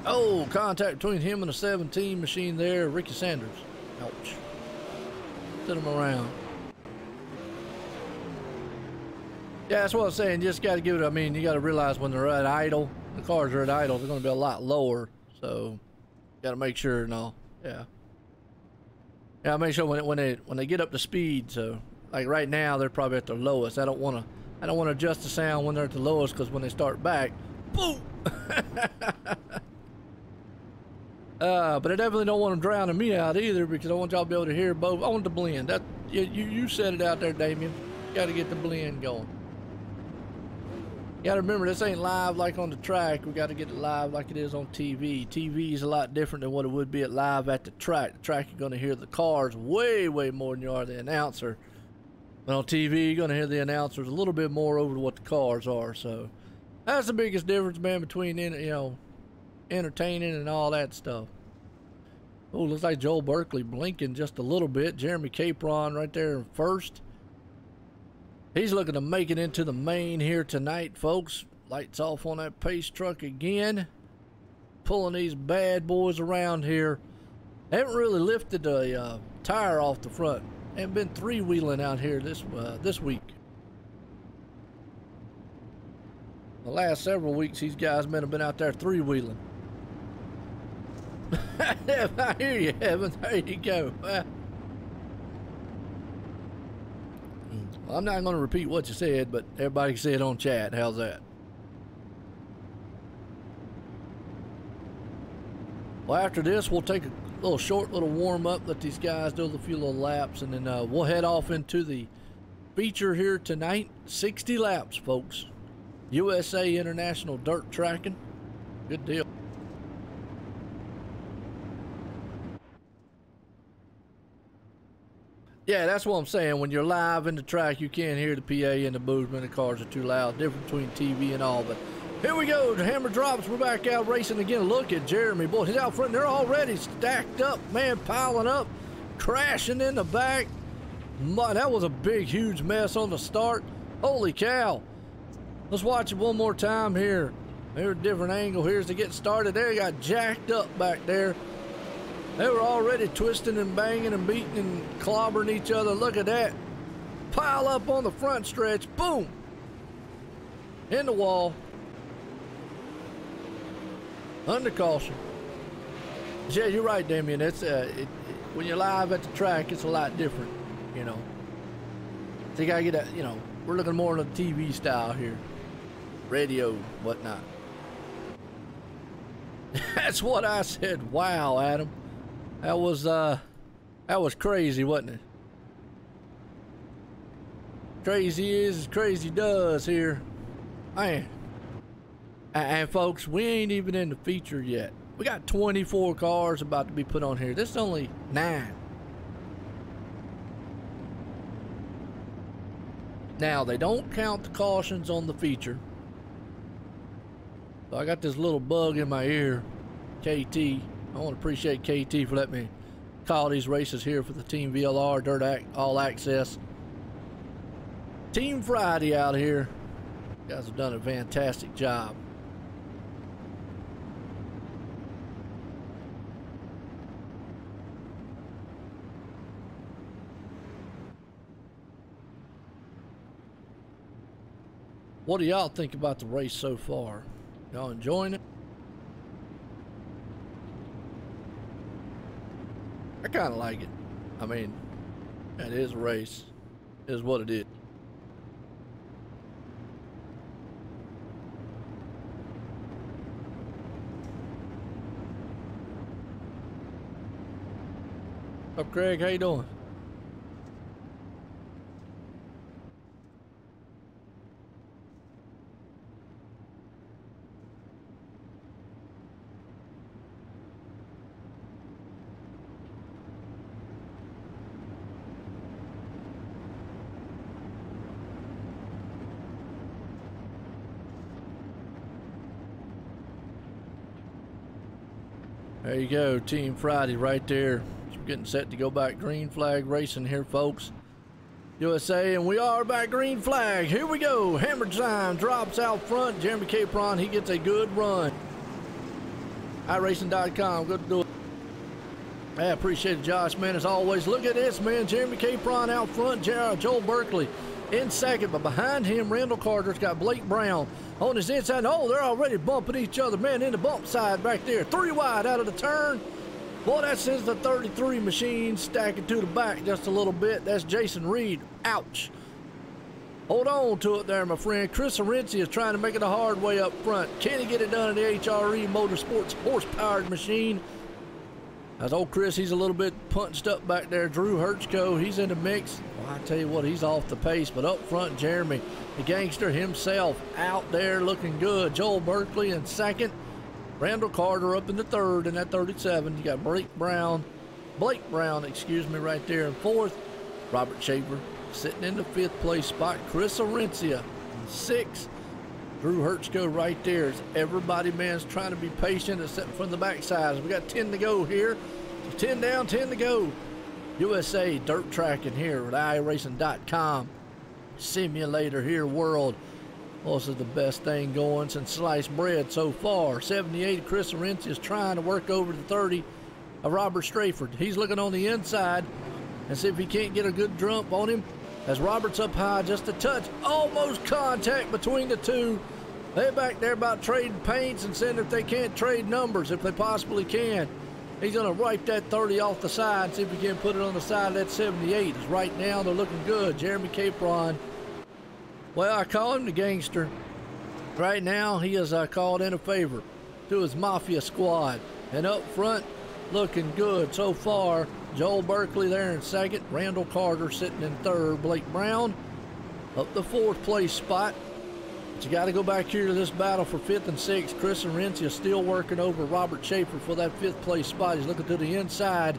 Oh, contact between him and the 17 machine there. Ricky Sanders. Ouch. Set him around. Yeah, that's what I'm saying. You just got to give it, I mean, you got to realize when they're at idle, the cars are at idle, they're going to be a lot lower. So, got to make sure, no. Yeah. Yeah, make sure when they get up to speed. So, like right now, they're probably at their lowest. I don't want to adjust the sound when they're at the lowest, because when they start back, boom. But I definitely don't want them drowning me out either, because I want y'all to be able to hear both. I want the blend. That you said it out there, Damien. Got to get the blend going. You gotta remember, this ain't live like on the track. We gotta get it live like it is on TV. TV is a lot different than what it would be at live at the track. The track, you're gonna hear the cars way more than you are the announcer. But on TV, you're gonna hear the announcers a little bit more over what the cars are. So that's the biggest difference, man, between, you know, entertaining and all that stuff. Oh, looks like Joel Berkeley blinking just a little bit. Jeremy Capron right there in first. He's looking to make it into the main here tonight, folks. Lights off on that pace truck again. Pulling these bad boys around here. Haven't really lifted the tire off the front. Haven't been three-wheeling out here this week. The last several weeks, these guys have been out there three-wheeling. I hear you, Evan. There you go. I'm not going to repeat what you said, but everybody can say it on chat. How's that? Well, after this, we'll take a short little warm-up, let these guys do a few little laps, and then we'll head off into the feature here tonight. 60 laps, folks. USA International Dirt Tracking. Good deal. Yeah, that's what I'm saying. When you're live in the track, you can't hear the PA and the movement. The cars are too loud. Difference between TV and all. But here we go. The hammer drops. We're back out racing again. Look at Jeremy. Boy, he's out front. They're already stacked up, man, piling up, crashing in the back. My, that was a big, huge mess on the start. Holy cow. Let's watch it one more time here. Here's a different angle. Here's to get started. There, you got jacked up back there. They were already twisting and banging and beating and clobbering each other. Look at that. Pile up on the front stretch. Boom. In the wall. Under caution. Yeah, you're right, Damien. It's when you're live at the track, it's a lot different, you know. So you gotta get that, you know, we're looking more on the TV style here. Radio, whatnot. That's what I said. Wow, Adam. That was crazy, wasn't it? Crazy is crazy does here. Man. And folks, we ain't even in the feature yet. We got 24 cars about to be put on here. This is only 9. Now, they don't count the cautions on the feature. So I got this little bug in my ear, KT. I want to appreciate KT for letting me call these races here for the Team VLR Dirt All Access. Team Friday out here. You guys have done a fantastic job. What do y'all think about the race so far? Y'all enjoying it? I kind of like it. I mean, it is a race. It is what it is. What's up, Craig? How you doing? There you go, Team Friday right there. So we're getting set to go back green flag racing here, folks. USA, and we are back green flag. Here we go. Hammer time drops out front. Jeremy Capron, he gets a good run. iracing.com, good to do it. I appreciate it, Josh, man, as always. Look at this, man. Jeremy Capron out front. Joel Berkeley in second, but behind him, Randall Carter's got Blake Brown on his inside. Oh, they're already bumping each other, man, in the bump side back there. 3 wide out of the turn. Boy, that sends the 33 machine stacking to the back just a little bit. That's Jason Reed. Ouch. Hold on to it there, my friend. Chris Arenci is trying to make it a hard way up front. Can he get it done in the HRE Motorsports horse-powered machine? As old Chris, he's a little bit punched up back there. Drew Hertzko, he's in the mix. Well, I tell you what, he's off the pace, but up front, Jeremy, the gangster himself, out there looking good. Joel Berkeley in second. Randall Carter up in the third in that 37. You got Blake Brown, right there in fourth. Robert Schaefer sitting in the fifth place spot. Chris Arencia in sixth. Drew Hertzko right there. As everybody, man's trying to be patient except from the backside. We got 10 to go here. 10 down, 10 to go. USA dirt tracking here at iracing.com. Simulator here world. Well, this is the best thing going since sliced bread so far. 78, Chris Arencia is trying to work over the 30 of Robert Strayford. He's looking on the inside and see if he can't get a good jump on him. As Robert's up high, just a touch, almost contact between the two. They're back there about trading paints and seeing if they can't trade numbers, if they possibly can. He's going to wipe that 30 off the side and see if he can put it on the side of that 78. As right now, they're looking good. Jeremy Capron, well, I call him the gangster. Right now, he is called in a favor to his Mafia squad. And up front, looking good so far. Joel Berkeley there in second. Randall Carter sitting in third. Blake Brown up the fourth place spot. But you got to go back here to this battle for fifth and sixth. Chris Arencia still working over Robert Schaefer for that fifth place spot. He's looking to the inside.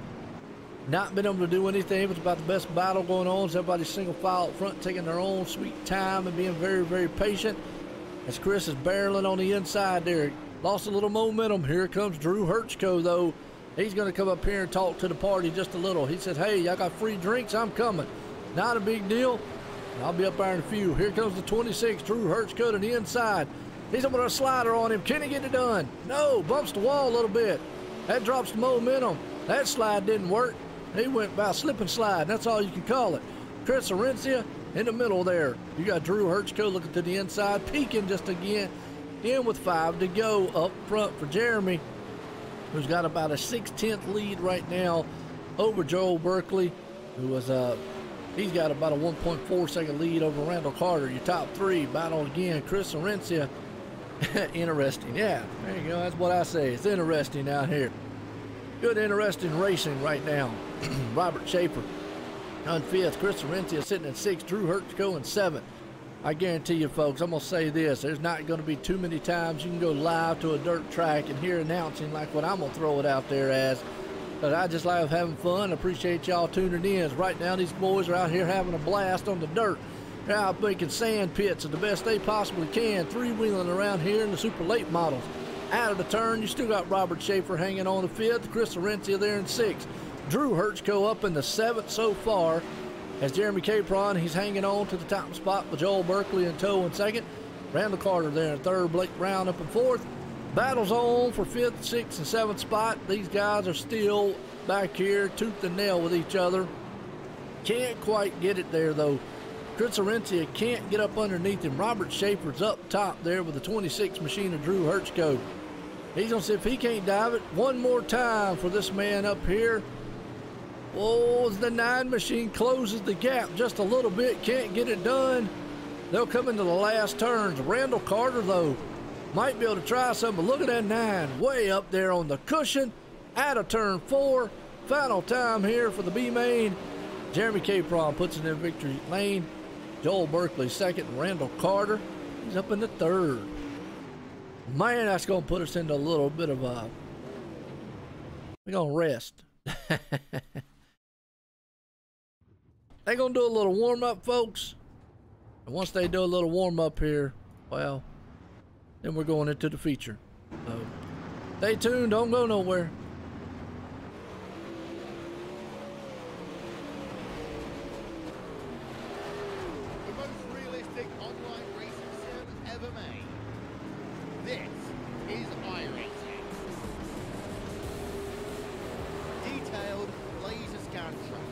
Not been able to do anything. It's about the best battle going on. Everybody's single file up front, taking their own sweet time and being very, very patient. As Chris is barreling on the inside there. Lost a little momentum. Here comes Drew Hertzko, though. He's going to come up here and talk to the party just a little. He said, hey, y'all got free drinks? I'm coming. Not a big deal. I'll be up there in a few. Here comes the 26, Drew Hertzko to the inside. He's up with a slider on him. Can he get it done? No, bumps the wall a little bit. That drops the momentum. That slide didn't work. He went about slip and slide. That's all you can call it. Chris Arencia in the middle there. You got Drew Hertzko looking to the inside, peeking just again. In with 5 to go up front for Jeremy, who's got about a 6/10 lead right now over Joel Berkeley, who was he's got about a 1.4 second lead over Randall Carter. Your top three battle again. Chris Arencia. Interesting. Yeah, there you go. That's what I say. It's interesting out here. Good, interesting racing right now. Robert Schaefer on fifth. Chris Arencia sitting at sixth. Drew Hertzko in seventh. I guarantee you, folks, I'm going to say this. There's not going to be too many times you can go live to a dirt track and hear announcing like what I'm going to throw it out there as. But I just love having fun. Appreciate y'all tuning in. Right now, these boys are out here having a blast on the dirt. They're out making sand pits at the best they possibly can. Three-wheeling around here in the super late models. Out of the turn, you still got Robert Schaefer hanging on the fifth. Chris Arencia there in sixth. Drew Hertzko up in the seventh so far. As Jeremy Capron, he's hanging on to the top spot with Joel Berkeley in tow in second. Randall Carter there in third. Blake Brown up in fourth. Battles on for fifth, sixth, and seventh spot. These guys are still back here tooth and nail with each other. Can't quite get it there, though. Chris Arencia can't get up underneath him. Robert Schaefer's up top there with the 26 machine of Drew Hertzko. He's going to see if he can't dive it one more time for this man up here. Oh, the 9 machine closes the gap just a little bit. Can't get it done. They'll come into the last turns. Randall Carter, though, might be able to try something. But look at that 9 way up there on the cushion. Out of turn 4. Final time here for the B-main. Jeremy Capron puts it in victory lane. Joel Berkeley second. Randall Carter, he's up in the third. Man, that's going to put us into a little bit of a... We're going to rest. They're going to do a little warm-up, folks. And once they do a little warm-up here, well, then we're going into the feature. So, stay tuned. Don't go nowhere. The most realistic online racing sim ever made. This is iracing. Detailed laser scan tracks.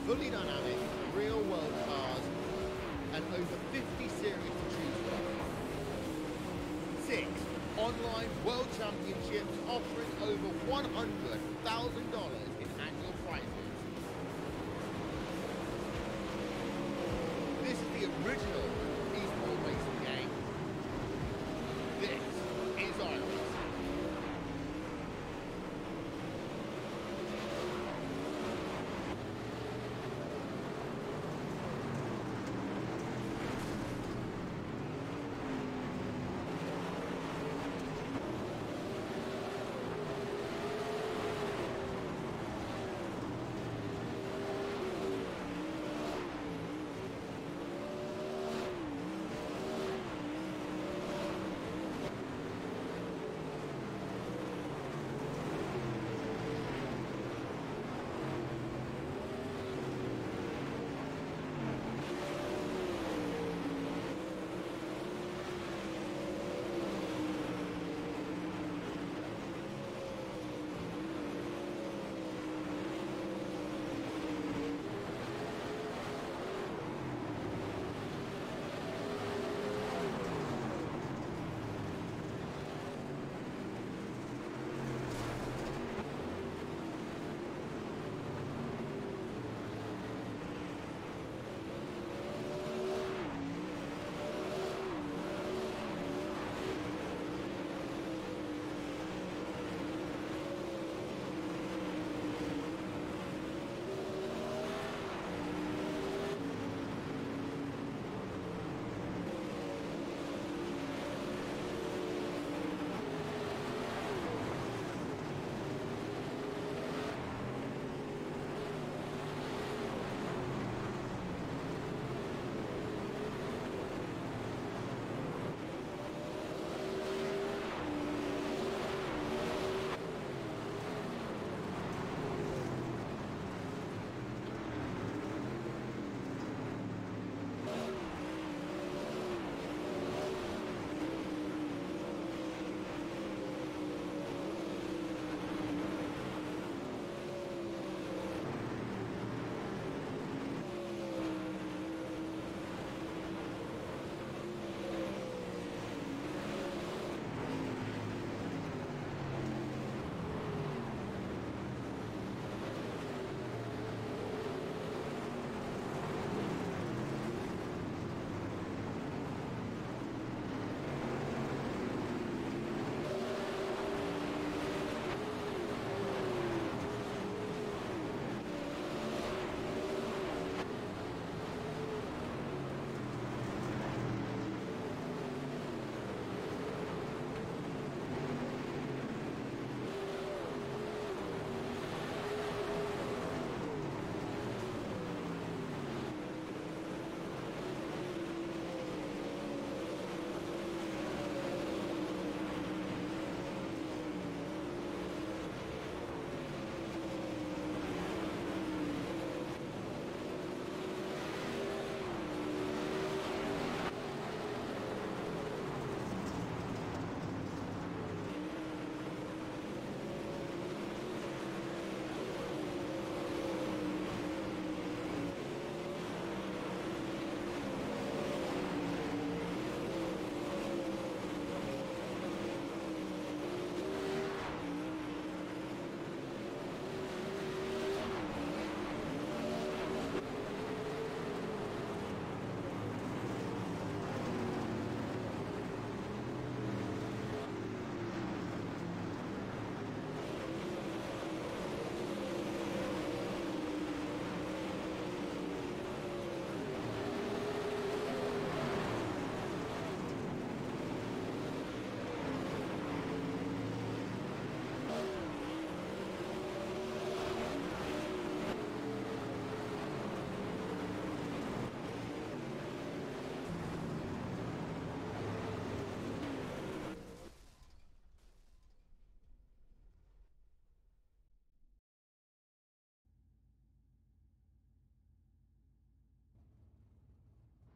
Fully dynamic, real-world cars, and over 50 series to choose from. 6 online world championships offering over $100,000 in annual prizes. This is the original esport racing game. This is iracing.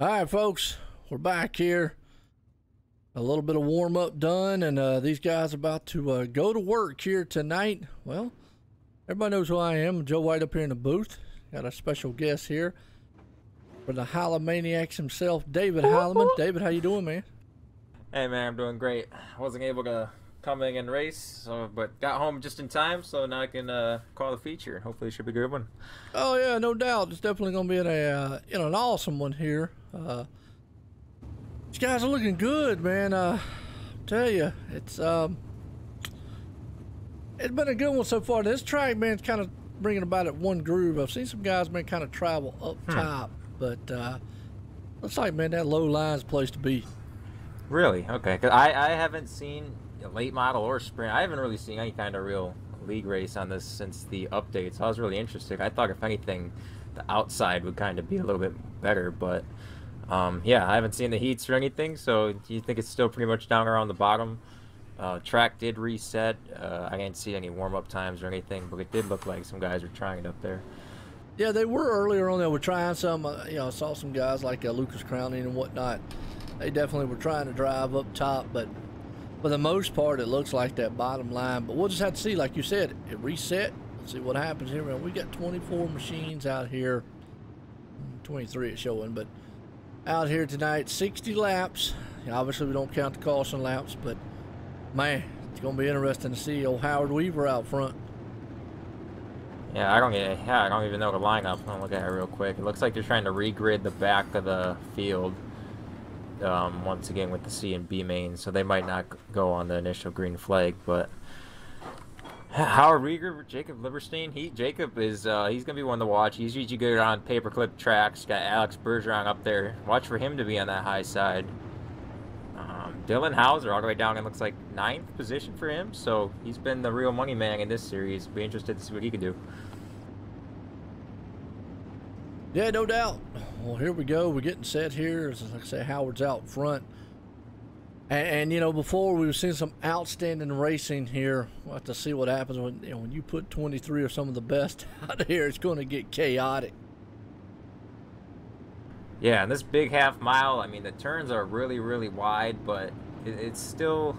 All right, folks, we're back here. A little bit of warm-up done, and these guys are about to go to work here tonight. Well, everybody knows who I am. Joe White up here in the booth. Got a special guest here for the Holomaniacs himself, David Holloman. David, how you doing, man? Hey, man, I'm doing great. I wasn't able to come in and race, but got home just in time, so now I can call the feature. Hopefully it should be a good one. Oh, yeah, no doubt. It's definitely going to be an awesome one here. These guys are looking good, man. Tell you, it's been a good one so far. This track, man, is kind of bringing about it one groove. I've seen some guys, man, kind of travel up top, but looks like, man, that low line's the place to be. Really? Okay. 'Cause I haven't seen a late model or sprint. I haven't really seen any kind of real league race on this since the update, so I was really interested. I thought, if anything, the outside would kind of be a little bit better, but yeah, I haven't seen the heats or anything, so do you think it's still pretty much down around the bottom? Track did reset. I didn't see any warm-up times or anything, but it did look like some guys were trying it up there. Yeah, they were earlier on. They were trying some. I saw some guys like Lucas Crowning and whatnot. They definitely were trying to drive up top, but for the most part, it looks like that bottom line. But we'll just have to see. Like you said, it reset. Let's see what happens here. Man, we got 24 machines out here. 23 it's showing, but out here tonight, 60 laps. Obviously, we don't count the caution laps, but man, it's going to be interesting to see old Howard Weaver out front. Yeah, I don't even know the lineup. I'm gonna look at it real quick. It looks like they're trying to regrid the back of the field. Once again with the C and B main, so they might not go on the initial green flag. But Howard Rieger, Jacob Liverstein, Jacob is he's gonna be one to watch. He's usually good on paperclip tracks. Got Alex Bergeron up there. Watch for him to be on that high side. Dylan Hauser all the way down, it looks like 9th position for him. So he's been the real money man in this series. Be interested to see what he can do. Yeah, no doubt. Well, here we go. We're getting set here. As like I say, Howard's out front. And before we were seeing some outstanding racing here. We'll have to see what happens when you put 23 of some of the best out here. It's going to get chaotic. Yeah, and this big half mile, I mean, the turns are really, really wide, but it's still,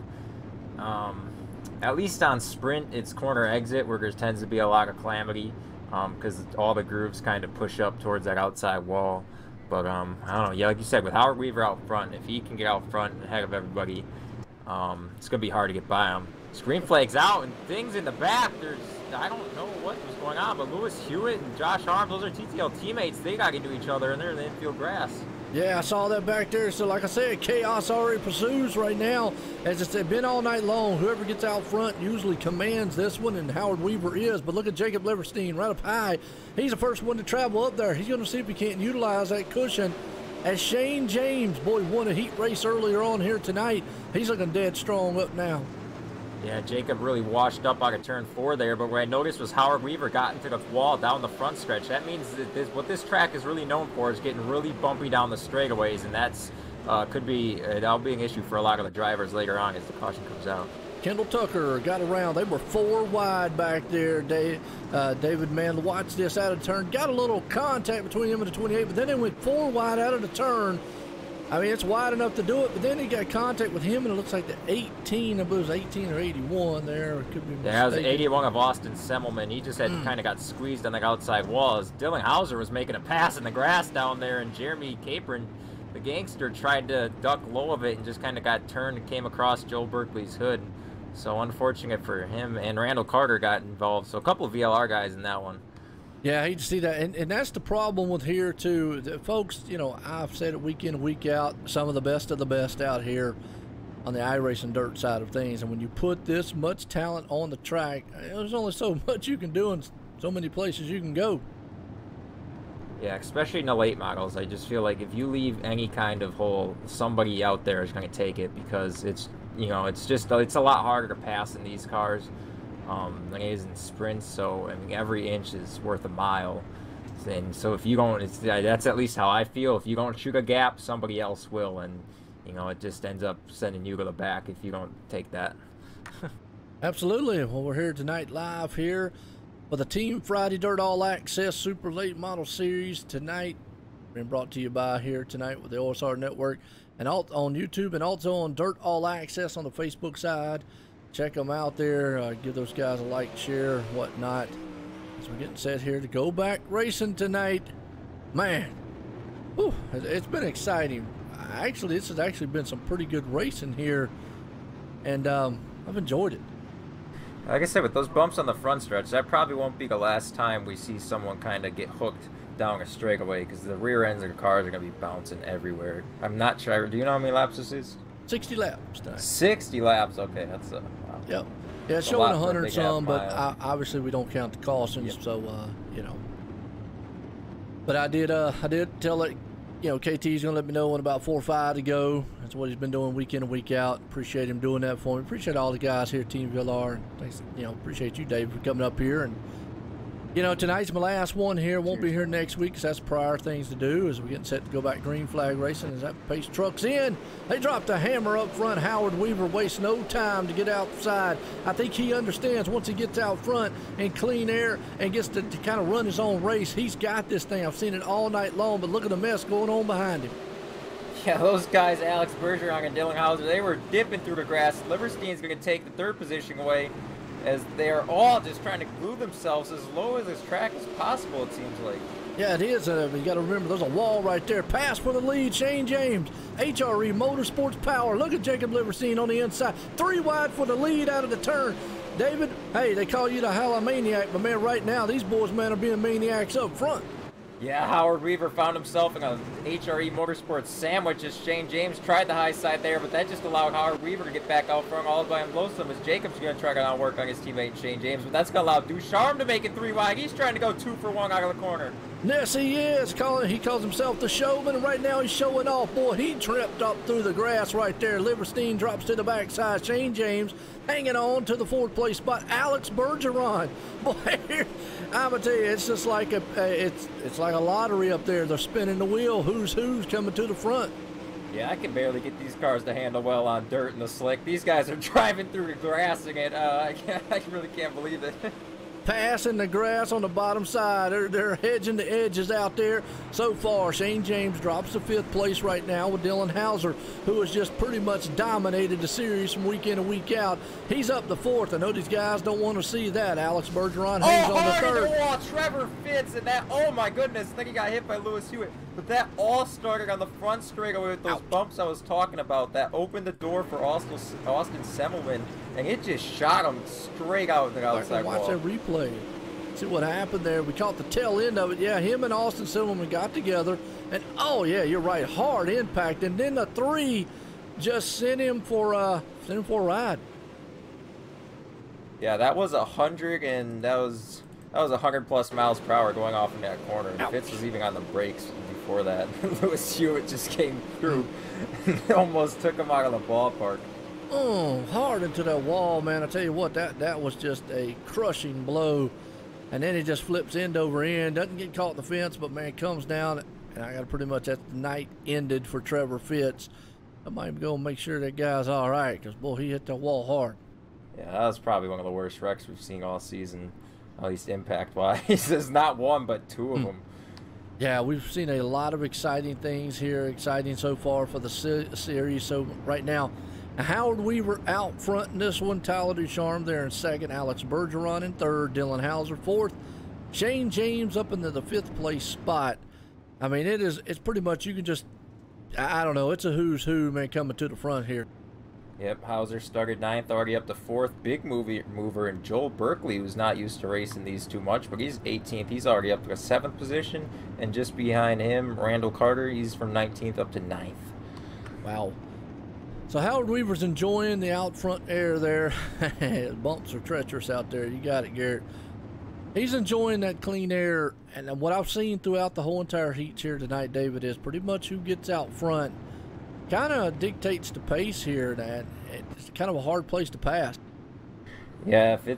at least on sprint, it's corner exit where there tends to be a lot of calamity. Because all the grooves kind of push up towards that outside wall. But I don't know. Yeah, like you said, with Howard Weaver out front, if he can get out front ahead of everybody, it's gonna be hard to get by him. Screen flag's out and things in the back. I don't know what was going on, but Lewis Hewitt and Josh Arms, those are TTL teammates. They got into each other, and they're in the infield grass. Yeah, I saw that back there. So, like I said, chaos already pursues right now. As it's been all night long, whoever gets out front usually commands this one, and Howard Weaver is. But look at Jacob Liverstein right up high. He's the first one to travel up there. He's going to see if he can't utilize that cushion. As Shane James, boy, won a heat race earlier on here tonight. He's looking dead strong up now. Yeah, Jacob really washed up on a turn 4 there, but what I noticed was Howard Weaver got into the wall down the front stretch. That means that what this track is really known for is getting really bumpy down the straightaways, and that's that'll be an issue for a lot of the drivers later on as the caution comes out. Kendall Tucker got around. They were 4 wide back there. David, man, watch this out of turn. Got a little contact between him and the 28, but then they went 4 wide out of the turn. I mean, it's wide enough to do it, but then he got contact with him, and it looks like the 18, I believe it was 18 or 81 there. It could be mistaken. Yeah, it was 81 of Austin Semmelman. He just had kind of got squeezed on the outside walls. Dylan Hauser was making a pass in the grass down there, and Jeremy Capron, the gangster, tried to duck low of it and just kind of got turned and came across Joe Berkeley's hood. So unfortunate for him, and Randall Carter got involved. So a couple of VLR guys in that one. Yeah, I hate to see that, and that's the problem with here too. The folks, I've said it week in, week out, some of the best out here on the iRacing dirt side of things. And when you put this much talent on the track, there's only so much you can do and so many places you can go. Yeah, especially in the late models. I just feel like if you leave any kind of hole, somebody out there is going to take it, because it's a lot harder to pass in these cars. Than it is in sprints, so I mean every inch is worth a mile, and so if you don't, that's at least how I feel. If you don't shoot a gap, somebody else will, and it just ends up sending you to the back if you don't take that. Absolutely. Well, we're here tonight live here for the Team Friday Dirt All Access Super Late Model Series tonight. Been brought to you by here tonight with the OSR Network and on YouTube and also on Dirt All Access on the Facebook side. Check them out there. Give those guys a like, share, whatnot. As we're getting set here to go back racing tonight. Man, whew, it's been exciting. Actually, this has actually been some pretty good racing here, and I've enjoyed it. Like I said, with those bumps on the front stretch, that probably won't be the last time we see someone kind of get hooked down a straightaway, because the rear ends of the cars are going to be bouncing everywhere. I'm not sure. Do you know how many laps this is? 60 laps tonight. 60 laps. Okay, that's wow. Yep. Yeah, it's showing 100 some, but obviously we don't count the cautions, yep. So you know. But I did tell it, you know, KT's gonna let me know when about 4 or 5 to go. That's what he's been doing week in and week out. Appreciate him doing that for me. Appreciate all the guys here at Team VLR. Thanks, you know, appreciate you, Dave, for coming up here. And you know, tonight's my last one here. Won't be here next week because that's prior things to do as we're getting set to go back green flag racing. As that pace truck's in, they dropped the hammer up front. Howard Weaver wastes no time to get outside. I think he understands once he gets out front in clean air and gets to kind of run his own race, he's got this thing. I've seen it all night long, but look at the mess going on behind him. Yeah, those guys, Alex Bergeron and Dylan Hauser, they were dipping through the grass. Liverstein's going to take the third position away, as they're all just trying to glue themselves as low as this track as possible, it seems like. Yeah, it is. You got to remember, there's a wall right there. Pass for the lead, Shane James. HRE Motorsports Power. Look at Jacob Liverstein on the inside. 3 wide for the lead out of the turn. David, hey, they call you the Hallamaniac, but man, right now, these boys, man, are being maniacs up front. Yeah, Howard Weaver found himself in a HRE Motorsports sandwich as Shane James tried the high side there, but that just allowed Howard Weaver to get back out front all by himself as Jacob's going to try to work on his teammate Shane James, but that's going to allow Ducharme to make it 3 wide. He's trying to go 2 for 1 out of the corner. Yes, he is. He calls himself the showman, and right now he's showing off. Boy, he tripped up through the grass right there. Liverstein drops to the backside. Shane James hanging on to the 4th place spot. Alex Bergeron. Boy, I'm going to tell you, it's just like it's like a lottery up there. They're spinning the wheel. Who's coming to the front. Yeah, I can barely get these cars to handle well on dirt and the slick. These guys are driving through the grass again. I really can't believe it. Passing the grass on the bottom side. They're hedging the edges out there. So far, Shane James drops to 5th place right now with Dylan Hauser, who has just pretty much dominated the series from week in and week out. He's up to 4th. I know these guys don't want to see that. Alex Bergeron hangs on the 3rd. Oh, Trevor Fitz, and that, oh my goodness, I think he got hit by Lewis Hewitt. But that all started on the front straightaway with those bumps I was talking about. That opened the door for Austin Semmelman, and it just shot him straight out the outside wall. Watch that replay. See what happened there. We caught the tail end of it. Yeah, him and Austin Semmelman got together, and oh yeah, you're right, hard impact. And then the 3 just sent him for a ride. Yeah, that was 100, and that was 100+ miles per hour going off in that corner. And Fitz was even on the brakes before that. Lewis Hewitt just came through and almost took him out of the ballpark. Oh, hard into that wall, man. I tell you what, that was just a crushing blow. And then he just flips end over end. Doesn't get caught in the fence, but man, comes down. And I got pretty much that night ended for Trevor Fitz. I might go and make sure that guy's all right, because boy, he hit the wall hard. Yeah, that was probably one of the worst wrecks we've seen all season, at least impact-wise. There's not 1, but 2 of them. Yeah, we've seen a lot of exciting things here, exciting so far for the series. So right now, Howard Weaver out front in this one, Tyler Ducharme there in 2nd, Alex Bergeron in 3rd, Dylan Hauser 4th, Shane James up into the 5th place spot. I mean, it's pretty much, you can just, I don't know, it's a who's who, man, coming to the front here. Yep, Hauser started 9th, already up to 4th. Big mover in Joel Berkeley, who's not used to racing these too much, but he's 18th. He's already up to a 7th position. And just behind him, Randall Carter, he's from 19th up to 9th. Wow. So Howard Weaver's enjoying the out front air there. Bumps are treacherous out there. You got it, Garrett. He's enjoying that clean air. And what I've seen throughout the whole entire heat here tonight, David, is pretty much who gets out front kind of dictates the pace here. That it's kind of a hard place to pass. Yeah, if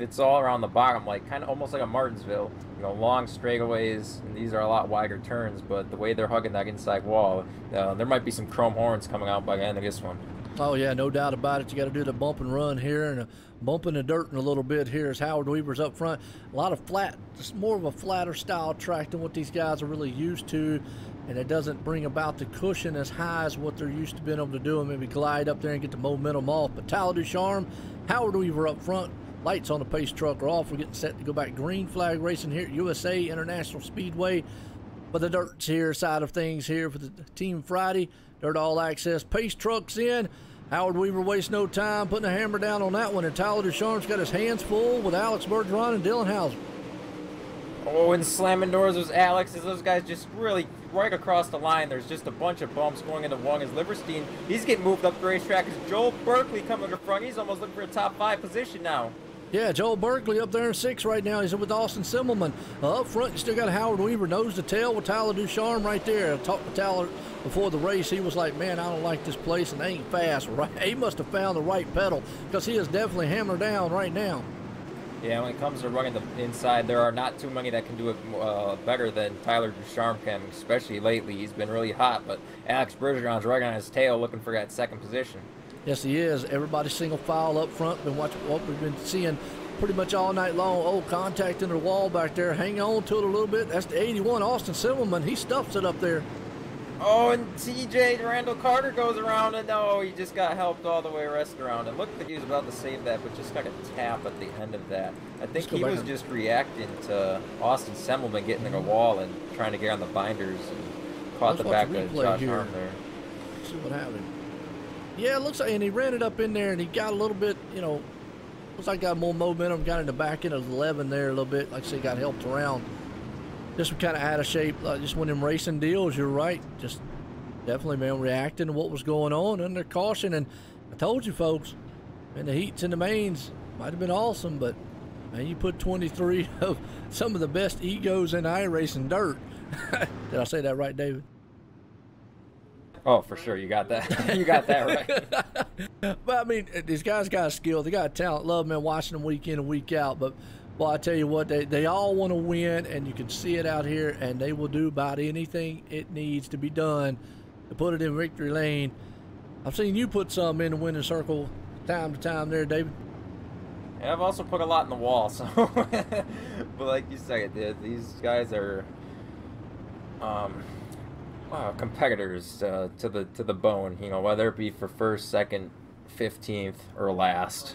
it's all around the bottom, like kind of almost like a Martinsville, you know, long straightaways, and these are a lot wider turns, but the way they're hugging that inside wall, there might be some chrome horns coming out by the end of this one. Oh, yeah, no doubt about it. You got to do the bump and run here and bump in the dirt in a little bit here as Howard Weaver's up front. A lot of flat, just more of a flatter style track than what these guys are really used to. And it doesn't bring about the cushion as high as what they're used to being able to do and maybe glide up there and get the momentum off. But Tyler Ducharme, Howard Weaver up front. Lights on the pace truck are off. We're getting set to go back green flag racing here at USA International Speedway. But the dirt's here side of things here for the Team Friday. Dirt All Access pace trucks in. Howard Weaver wastes no time putting a hammer down on that one. And Tyler Ducharme's got his hands full with Alex Bergeron and Dylan Hauser. Oh, and slamming doors was Alex as those guys just really right across the line. There's just a bunch of bumps going into one as Liverstein. He's getting moved up the racetrack as Joel Berkeley coming to the front. He's almost looking for a top 5 position now. Yeah, Joel Berkeley up there in 6th right now. He's with Austin Simmelman. Up front, you still got Howard Weaver nose to tail with Tyler Ducharme right there. I talked to Tyler before the race. He was like, man, I don't like this place and they ain't fast. Right? He must have found the right pedal because he is definitely hammered down right now. Yeah, when it comes to running the inside, there are not too many that can do it better than Tyler Ducharme can, especially lately. He's been really hot, but Alex Bergeron's right on his tail looking for that 2nd position. Yes, he is. Everybody single file up front. Been watching what we've been seeing pretty much all night long. Oh, contact in the wall back there. Hang on to it a little bit. That's the 81, Austin Simmelman. He stuffs it up there. Oh, and TJ Randall Carter goes around, and no, he just got helped all the way rest around. It looked like he was about to save that, but just got a tap at the end of that. I think he was just reacting to Austin Simmelman getting in a wall and trying to get on the binders and caught the back of Josh Arm there. Let's see what happened. Yeah, it looks like, and he ran it up in there, and he got a little bit, you know, looks like got more momentum, got in the back end of 11 there a little bit. Like I say, got helped around. Just kind of out of shape, just one of them racing deals, you're right. Just definitely, man, reacting to what was going on under caution. And I told you, folks, man, the heats and the mains might have been awesome, but, man, you put 23 of some of the best egos in iRacing dirt. Did I say that right, David? Oh, for sure. You got that. You got that right. But, I mean, these guys got skill. They got talent. Love, man, watching them week in and week out. But, well, I tell you what, they all want to win, and you can see it out here, and they will do about anything it needs to be done to put it in victory lane. I've seen you put some in the winning circle time to time there, David. Yeah, I've also put a lot in the wall, so. But like you said, these guys are competitors to the bone, you know, whether it be for 1st, 2nd, 15th, or last.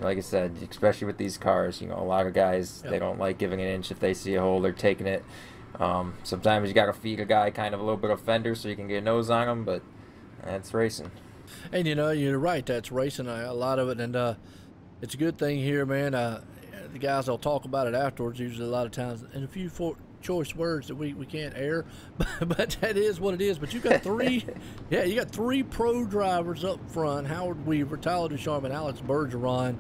Like I said, especially with these cars, you know, a lot of guys, they don't like giving an inch if they see a hole, they're taking it. Sometimes you got to feed a guy kind of a little bit of fender so you can get a nose on him, but that's racing. And, you know, you're right, that's racing, a lot of it, and it's a good thing here, man. The guys will talk about it afterwards, usually a lot of times, and a few choice words that we can't air, but that is what it is. But you got 3, yeah, you got 3 pro drivers up front: Howard Weaver, Tyler Ducharme, and Alex Bergeron.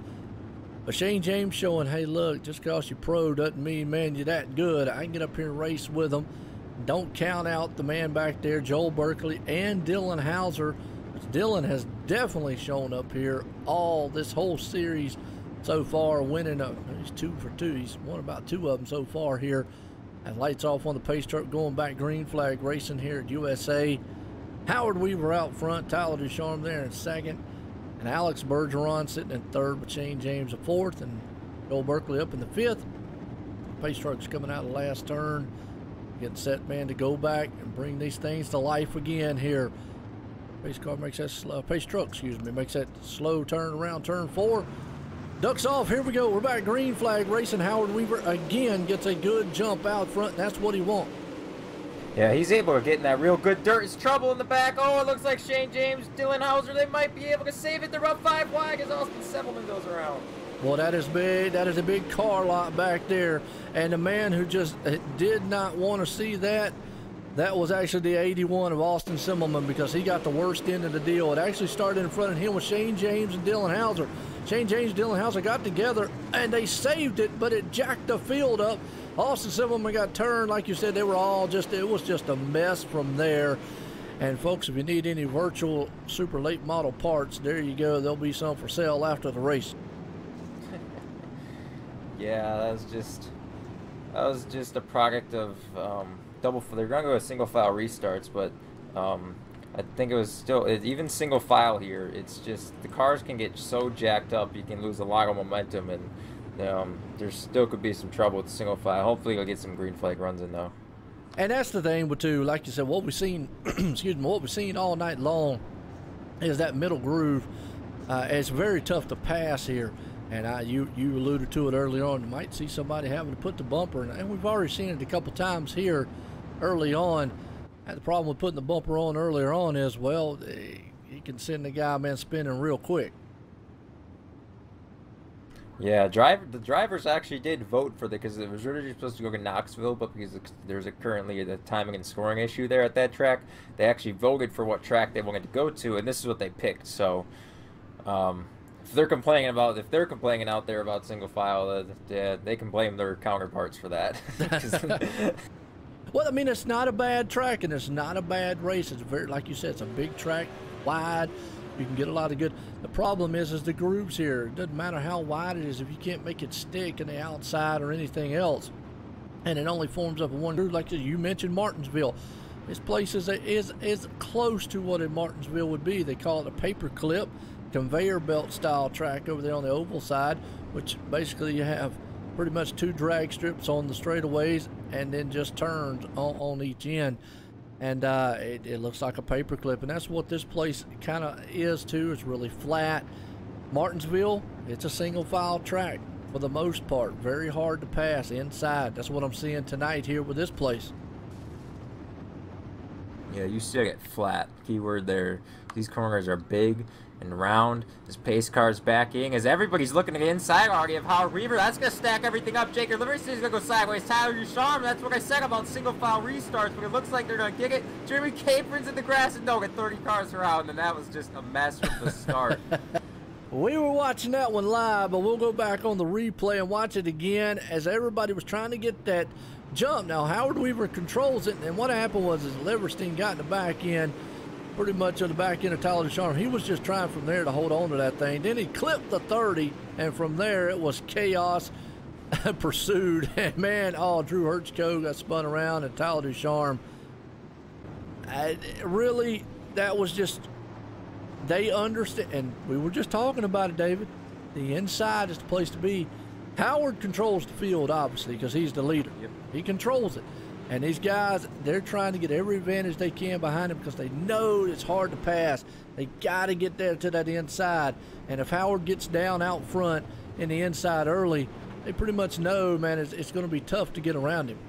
But Shane James showing, hey, look, just because you're pro doesn't mean, man, you're that good. I can get up here and race with them. Don't count out the man back there, Joel Berkeley and Dylan Hauser. Dylan has definitely shown up here all this whole series so far, winning. He's 2 for 2. He's won about 2 of them so far here. And lights off on the pace truck, going back green flag racing here at USA. Howard Weaver out front, Tyler Ducharme there in 2nd, and Alex Bergeron sitting in 3rd with Shane James in 4th, and Joel Berkeley up in the 5th. Pace truck's coming out of the last turn, getting set, man, to go back and bring these things to life again here. Pace car makes that pace truck, makes that slow turn around turn 4. Ducks off, here we go, we're back green flag racing. Howard Weaver again gets a good jump out front, and that's what he wants. Yeah, he's able to get in that real good dirt. It's trouble in the back. Oh, it looks like Shane James, Dylan Hauser, they might be able to save it. They're up 5 wide as Austin Simmelman goes around. Well, that is big. That is a big car lot back there. And the man who just did not want to see that, that was actually the 81 of Austin Simmelman, because he got the worst end of the deal. It actually started in front of him with Shane James and Dylan Hauser. Shane James and Dylan Hauser got together, and they saved it, but it jacked the field up. Austin Simmelman got turned. Like you said, they were all just, it was just a mess from there. And folks, if you need any virtual super late model parts, there you go. There'll be some for sale after the race. Yeah, that was just a product of they're going to go with single file restarts, but I think it was still even single file here. It's just the cars can get so jacked up, you can lose a lot of momentum, and there still could be some trouble with the single file. Hopefully, you'll get some green flag runs in though. And that's the thing, but too, like you said, what we've seen, excuse me, what we've seen all night long is that middle groove. It's very tough to pass here, and you alluded to it earlier on. You might see somebody having to put the bumper in, and we've already seen it a couple times here early on. And the problem with putting the bumper on earlier on is, well, you can send the guy, man, spinning real quick. Yeah, the drivers actually did vote for because it was originally supposed to go to Knoxville, but because there's currently a timing and scoring issue there at that track, they actually voted for what track they wanted to go to, and this is what they picked. So, if they're complaining out there about single file, they can blame their counterparts for that. Well, I mean, it's not a bad track, and it's not a bad race. It's very, like you said, it's a big track, wide. You can get a lot of good. The problem is the grooves here. It doesn't matter how wide it is if you can't make it stick in the outside or anything else, and it only forms up in one groove. Like you mentioned, Martinsville. This place is close to what a Martinsville would be. They call it a paper clip, conveyor belt style track over there on the oval side, which basically you have pretty much 2 drag strips on the straightaways and then just turns on each end. And it looks like a paper clip, and that's what this place kind of is too. It's really flat. Martinsville, it's a single file track for the most part. Very hard to pass inside. That's what I'm seeing tonight here with this place. Yeah, you still get flat. Keyword there. These corners are big and round. This pace car's backing as everybody's looking to the inside already of Howard Weaver. That's going to stack everything up. Jake Livingston's going to go sideways. Tyler Ducharme, that's what I said about single file restarts, but it looks like they're going to get it. Jeremy Capron's in the grass, and no, get 30 cars around, and that was just a mess from the start. We were watching that one live, but we'll go back on the replay and watch it again as everybody was trying to get that jump. Now, Howard Weaver controls it, and what happened was Liverstein got in the back end, pretty much on the back end of Tyler Ducharme. He was just trying from there to hold on to that thing. Then he clipped the 30, and from there it was chaos pursued. And man, Drew Hertzko got spun around, and Tyler Ducharme. Really, that was just, they understand, and we were just talking about it, David. The inside is the place to be. Howard controls the field, obviously, because he's the leader. Yep. He controls it. And these guys, they're trying to get every advantage they can behind him because they know it's hard to pass. They got to get there to that inside. And if Howard gets down out front in the inside early, they pretty much know, man, it's going to be tough to get around him.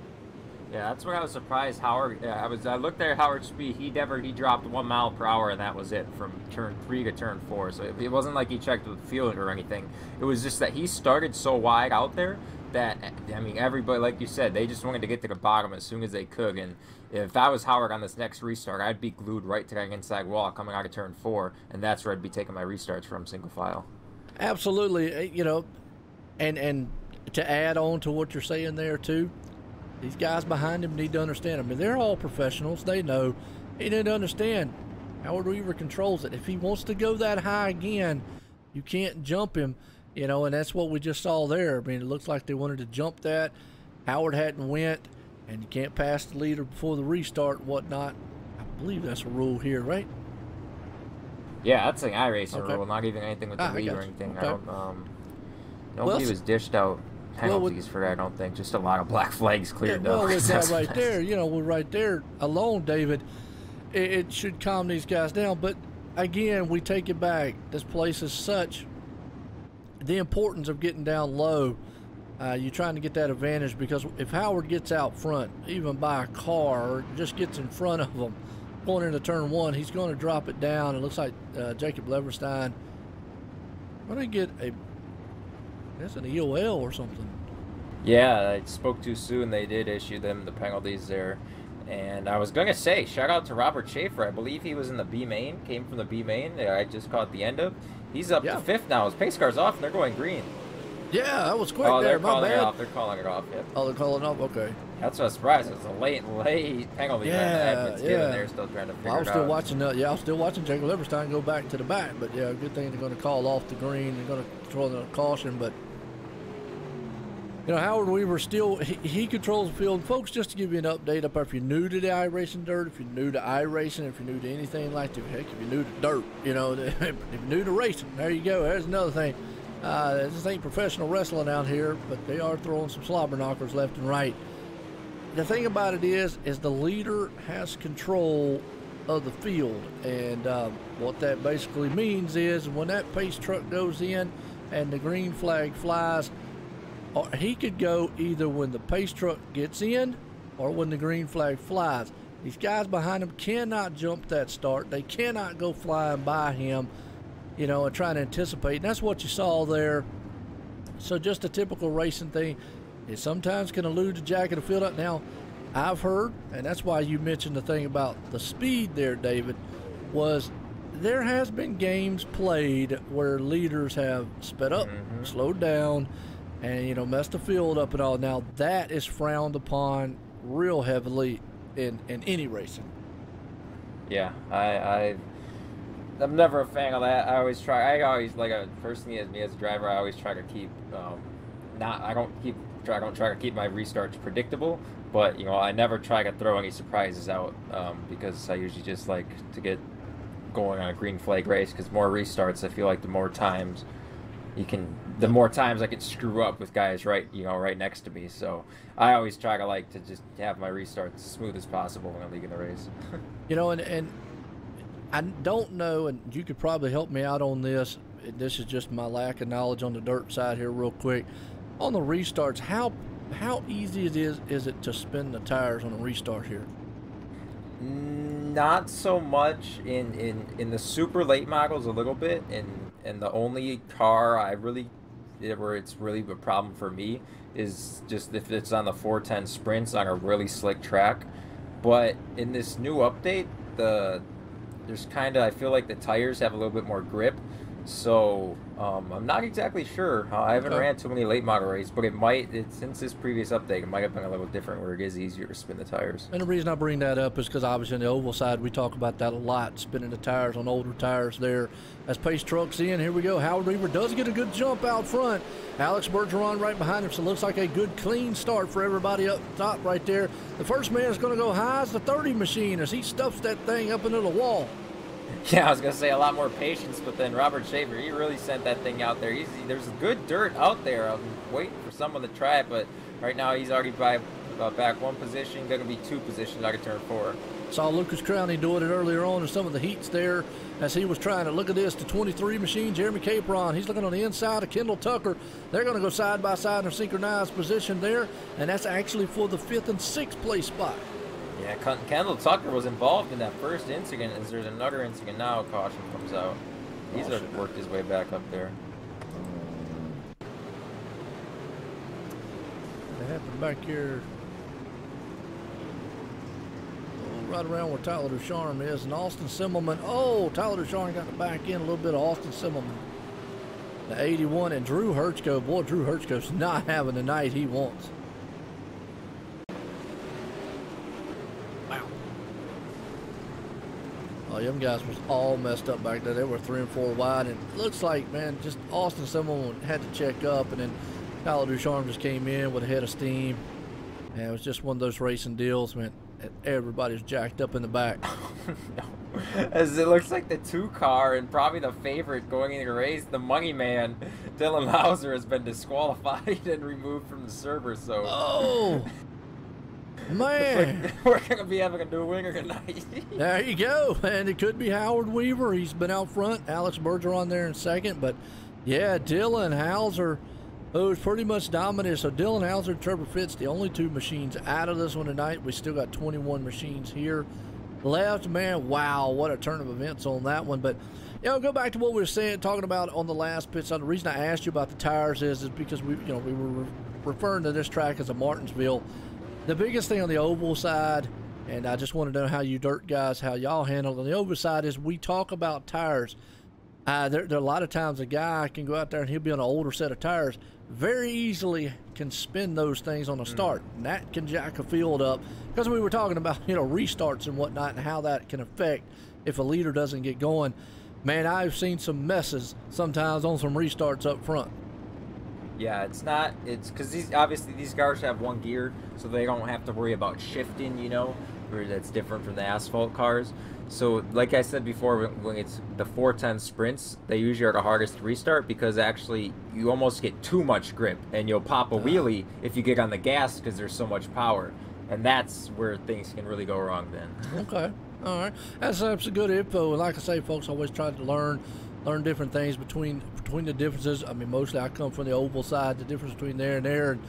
Yeah, that's where I was surprised. Howard, I looked at Howard's speed. He dropped 1 mile per hour, and that was it from turn 3 to turn 4. So it wasn't like he checked with the field or anything. It was just that he started so wide out there that, I mean, everybody, like you said, they just wanted to get to the bottom as soon as they could. And if I was Howard on this next restart, I'd be glued right to that inside wall coming out of turn 4, and that's where I'd be taking my restarts from single file. Absolutely, you know, and to add on to what you're saying there too, these guys behind him need to understand. I mean, they're all professionals. They know. They need to understand. Howard Weaver controls it. If he wants to go that high again, you can't jump him. You know, and that's what we just saw there. I mean, it looks like they wanted to jump that. Howard hadn't went, and you can't pass the leader before the restart and whatnot. I believe that's a rule here, right? Yeah, that's an iracing rule, not even anything with the lead or anything. Okay. Nobody was dished out penalties for that, I don't think. Just a lot of black flags cleared up. Well, with that right there, you know, right there alone, David, it should calm these guys down. But, again, we take it back. This place is such the importance of getting down low. You're trying to get that advantage because if Howard gets out front, even by a car, or just gets in front of them going into turn 1, he's going to drop it down. It looks like Jacob Leverstein going to get that's an EOL or something. Yeah, I spoke too soon. They did issue them the penalties there. And I was going to say, shout out to Robert Schaefer. I believe he was in the B main, came from the B main. I just caught the end of. He's up to 5th now. His pace car's off, and they're going green. Yeah, that was quick there. They're calling it off. They're calling it off, yep. Oh, they're calling it off? Okay. That's what I was surprised. It was a late penalty. Edmonds given. They're still trying to figure it out. I was still watching, I was still watching Jacob Leverstein go back to the back. But, yeah, good thing they're going to call off the green. They're going to throw the caution, but You know, Howard Weaver still, he controls the field. Folks, just to give you an update up there, if you're new to the iRacing dirt, if you're new to iRacing, if you're new to anything like that, heck, if you're new to dirt, you know, if you're new to racing, there you go. There's another thing. This ain't professional wrestling out here, but they are throwing some slobber knockers left and right. The thing about it is the leader has control of the field, and what that basically means is when that pace truck goes in and the green flag flies, or he could go either when the pace truck gets in or when the green flag flies. These guys behind him cannot jump that start. They cannot go flying by him, you know, and trying to anticipate. And that's what you saw there. So just a typical racing thing. It sometimes can elude the jack of the field up. Now, I've heard, and that's why you mentioned the thing about the speed there, David, was there has been games played where leaders have sped up, slowed down, and, you know, messed the field up and all. Now, that is frowned upon real heavily in any racing. Yeah, I'm never a fan of that. I always, like, personally, as me as a driver, I always try to keep, I don't try to keep my restarts predictable, but, you know, I never try to throw any surprises out, because I usually just like to get going on a green flag race, because more restarts, I feel like the more times I can screw up with guys right next to me. So I always try to just have my restarts as smooth as possible when I'm leading the race. You know, and I don't know, and you could probably help me out on this. This is just my lack of knowledge on the dirt side here real quick. On the restarts, how easy is it to spin the tires on a restart here? Not so much in the super late models, a little bit, and the only car where it's really a problem for me is just if it's on the 410 sprints on a really slick track. But in this new update, I feel like the tires have a little bit more grip. So I'm not exactly sure. I haven't ran too many late model races, but since this previous update, it might have been a little different where it is easier to spin the tires. And the reason I bring that up is because obviously on the oval side, we talk about that a lot, spinning the tires on older tires there. As pace trucks in, here we go. Howard Weaver does get a good jump out front. Alex Bergeron right behind him, so it looks like a good clean start for everybody up top right there. The first man is going to go high as the 30 machine as he stuffs that thing up into the wall. Yeah, I was going to say a lot more patience, but then Robert Schaefer, he really sent that thing out there. There's good dirt out there. I'm waiting for someone to try it, but right now he's already back one position, going to be two positions out of turn 4. Saw Lucas Crowney doing it earlier on in some of the heats there as he was trying to look at this. The 23 machine, Jeremy Capron, he's looking on the inside of Kendall Tucker. They're going to go side by side in a synchronized position there, and that's actually for the 5th and 6th place spot. Yeah, Kendall Tucker was involved in that first incident, as there's another incident now. Caution comes out. He's worked his way back up there. What happened back here? Right around where Tyler Ducharme is, and Austin Simmelman. Oh, Tyler Ducharme got the back end, a little bit of Austin Simmelman. The 81, and Drew Hertzko. Boy, Drew Hertzko's not having the night he wants. Wow. Oh, them guys was all messed up back there. They were 3 and 4 wide, and it looks like, man, just Austin Simmelman had to check up, and then Tyler Ducharme just came in with a head of steam. And it was just one of those racing deals, man. Everybody's jacked up in the back. No. As it looks like the 2-car and probably the favorite going into the race, the money man, Dylan Hauser, has been disqualified and removed from the server. So, oh man, like we're gonna be having a new winner tonight. There you go, and it could be Howard Weaver. He's been out front. Alex Bergeron there in second, but yeah, Dylan Hauser, who's pretty much dominated. So Dylan Hauser and Trevor Fitz, the only 2 machines out of this one tonight. We still got 21 machines here left. Man, wow, what a turn of events on that one. But, you know, go back to what we were saying, talking about on the last pit. So the reason I asked you about the tires is because we were referring to this track as a Martinsville. The biggest thing on the oval side, and I just want to know how you dirt guys, how y'all handle it on the oval side, is we talk about tires. There are a lot of times a guy can go out there and he'll be on an older set of tires, very easily can spin those things on a start, and that can jack a field up, because we were talking about, you know, restarts and whatnot and how that can affect if a leader doesn't get going. Man, I've seen some messes sometimes on some restarts up front. Yeah, it's not. It's because obviously these cars have one gear, so they don't have to worry about shifting. You know, where that's different from the asphalt cars. So, like I said before, when it's the 410 sprints, they usually are the hardest to restart because actually you almost get too much grip, and you'll pop a wheelie if you get on the gas because there's so much power, and that's where things can really go wrong then. Okay, all right, that's a good info. And like I say, folks, I always try to learn different things between the differences. I mean, mostly I come from the oval side, the difference between there and there, and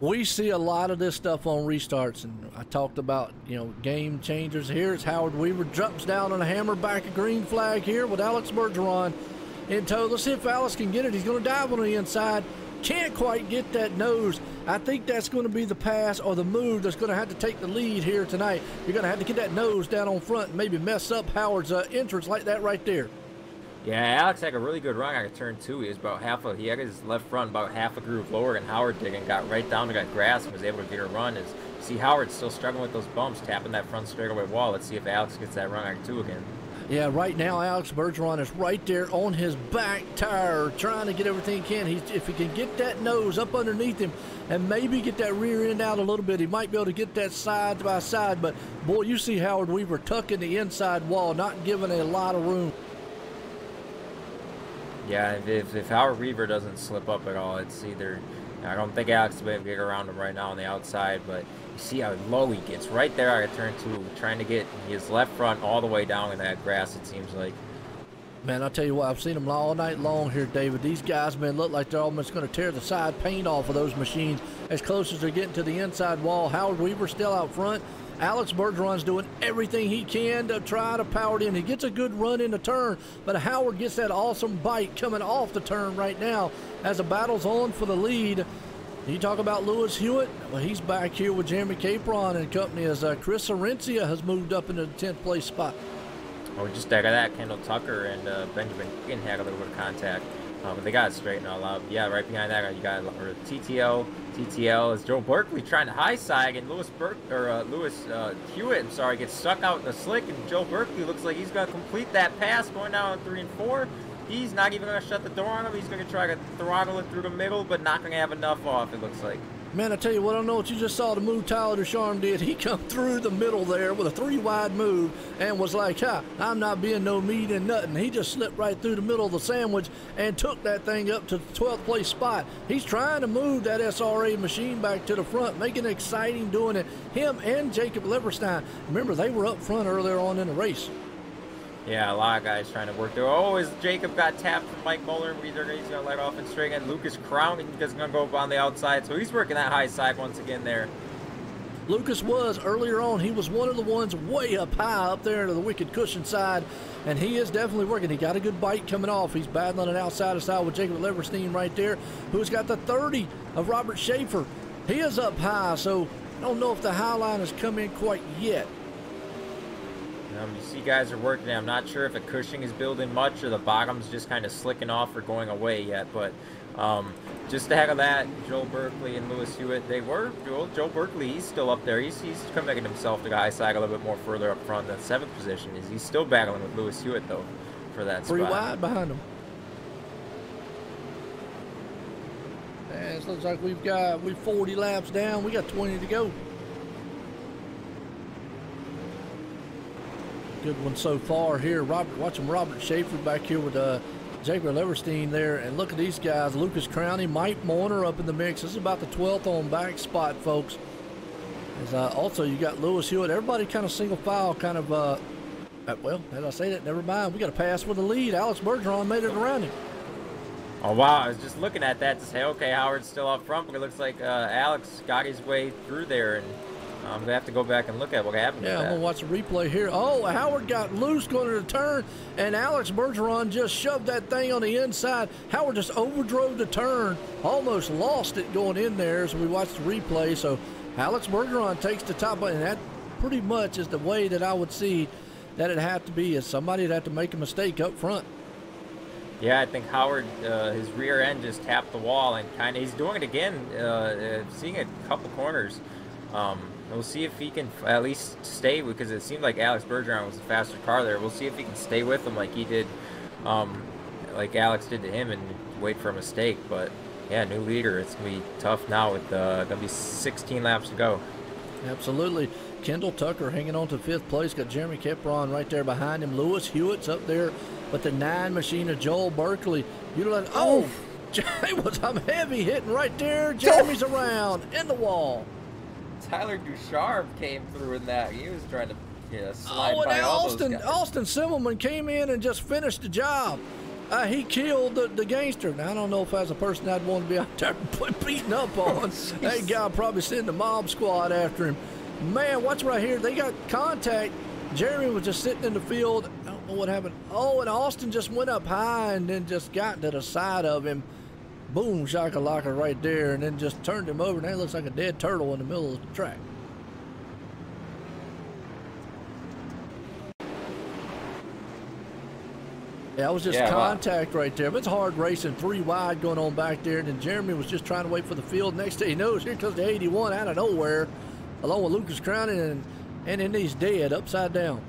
we see a lot of this stuff on restarts. And I talked about, you know, game changers. Here it's Howard Weaver jumps down on a hammer, back a green flag here with Alex Bergeron in tow. Let's see if Alex can get it. He's going to dive on the inside. Can't quite get that nose. I think that's going to be the pass or the move that's going to have to take the lead here tonight. You're going to have to get that nose down on front and maybe mess up Howard's entrance like that right there. Yeah, Alex had a really good run on turn 2. He was about he had his left front about half a groove lower than Howard did, and got right down to that grass and was able to get a run. See, Howard's still struggling with those bumps, tapping that front straightaway wall. Let's see if Alex gets that run on 2 again. Yeah, right now Alex Bergeron is right there on his back tire trying to get everything he can. If he can get that nose up underneath him and maybe get that rear end out a little bit, he might be able to get that side by side. But, boy, you see Howard Weaver tucking the inside wall, not giving a lot of room. Yeah, if Howard Weaver doesn't slip up at all, it's either... I don't think Alex will be able to get around him right now on the outside, but you see how low he gets right there at turn 2, trying to get his left front all the way down in that grass, it seems like. Man, I'll tell you what, I've seen them all night long here, David. These guys, man, look like they're almost going to tear the side paint off of those machines as close as they're getting to the inside wall. Howard Weaver still out front. Alex Bergeron's doing everything he can to try to power it in. He gets a good run in the turn, but Howard gets that awesome bite coming off the turn right now as the battle's on for the lead. You talk about Lewis Hewitt. Well, he's back here with Jeremy Capron and company as Chris Arencia has moved up into the 10th place spot. Oh, just got that. Kendall Tucker and Benjamin Higgin had a little bit of contact. But they got it straightened all out. Yeah, right behind that, you got TTL. TTL is Joe Berkeley trying to high side, and Lewis Hewitt, gets stuck out in the slick, and Joe Berkeley looks like he's going to complete that pass going down on 3 and 4. He's not even going to shut the door on him. He's going to try to throttle it through the middle, but not going to have enough off, it looks like. Man, I tell you what, I don't know what you just saw the move Tyler Ducharme did. He come through the middle there with a 3-wide move and was like, I'm not being no meat and nothing. He just slipped right through the middle of the sandwich and took that thing up to the 12th place spot. He's trying to move that SRA machine back to the front, making it exciting doing it. Him and Jacob Leverstein. Remember, they were up front earlier on in the race. Yeah, a lot of guys trying to work there. Oh, as Jacob got tapped from Mike Muller, he's going to let off and straight again. Lucas Crown is going to go up on the outside, so he's working that high side once again there. Lucas was earlier on. He was one of the ones way up high up there to the wicked cushion side, and he is definitely working. He got a good bite coming off. He's battling it outside of side with Jacob Leverstein right there, who's got the 30 of Robert Schaefer. He is up high, so I don't know if the high line has come in quite yet. You see guys are working. I'm not sure if the Cushing is building much or the bottom's just kind of slicking off or going away yet, but just ahead of that, Joel Berkeley and Lewis Hewitt, Joel Berkeley, he's still up there. He's committing himself to the high side a little bit more further up front. That 7th position he's still battling with Lewis Hewitt though for that spot. 3 wide behind him. And it looks like we're 40 laps down. We got 20 to go. Good one so far here. Watching Robert Schaefer back here with Jacob Leverstein there. And look at these guys. Lucas Crowney, Mike Mourner up in the mix. This is about the 12th on back spot, folks. As, also, you got Lewis Hewitt. Everybody kind of single file, kind of, well, as I say that, never mind. We got a pass with the lead. Alex Bergeron made it around him. Oh, wow. I was just looking at that to say, okay, Howard's still up front, but it looks like Alex got his way through there, and I'm going to have to go back and look at what happened. Yeah, I'm going to watch the replay here. Oh, Howard got loose going to the turn, and Alex Bergeron just shoved that thing on the inside. Howard just overdrove the turn, almost lost it going in there as we watched the replay. So Alex Bergeron takes the top, and that pretty much is the way that I would see that it'd have to be, is somebody would have to make a mistake up front. Yeah, I think Howard, his rear end just tapped the wall, and kind of he's doing it again, seeing a couple corners. We'll see if he can at least stay, because it seemed like Alex Bergeron was the faster car there. We'll see if he can stay with him like he did, like Alex did to him, and wait for a mistake. But Yeah, new leader. It's going to be tough now with going to be 16 laps to go. Absolutely. Kendall Tucker hanging on to 5th place. Got Jeremy Kepron right there behind him. Lewis Hewitt's up there with the 9 machine of Joel Berkeley. Oh, I'm heavy hitting right there. Jeremy's around in the wall. Tyler Ducharme came through in that. He was trying to slide by and all those guys. Austin Simmelman came in and just finished the job. He killed the gangster. Now, I don't know if as a person I'd want to be out there beating up on. That guy probably send the mob squad after him. Man, watch right here. They got contact. Jeremy was just sitting in the field. I don't know what happened. Oh, and Austin just went up high and then just got to the side of him. Boom, shakalaka right there, and then just turned him over. Now he looks like a dead turtle in the middle of the track. Yeah, it was just contact right there. But it's hard racing, 3 wide going on back there. And then Jeremy was just trying to wait for the field. Next thing he knows, here comes the 81 out of nowhere, along with Lucas Crowning, and then he's dead, upside down.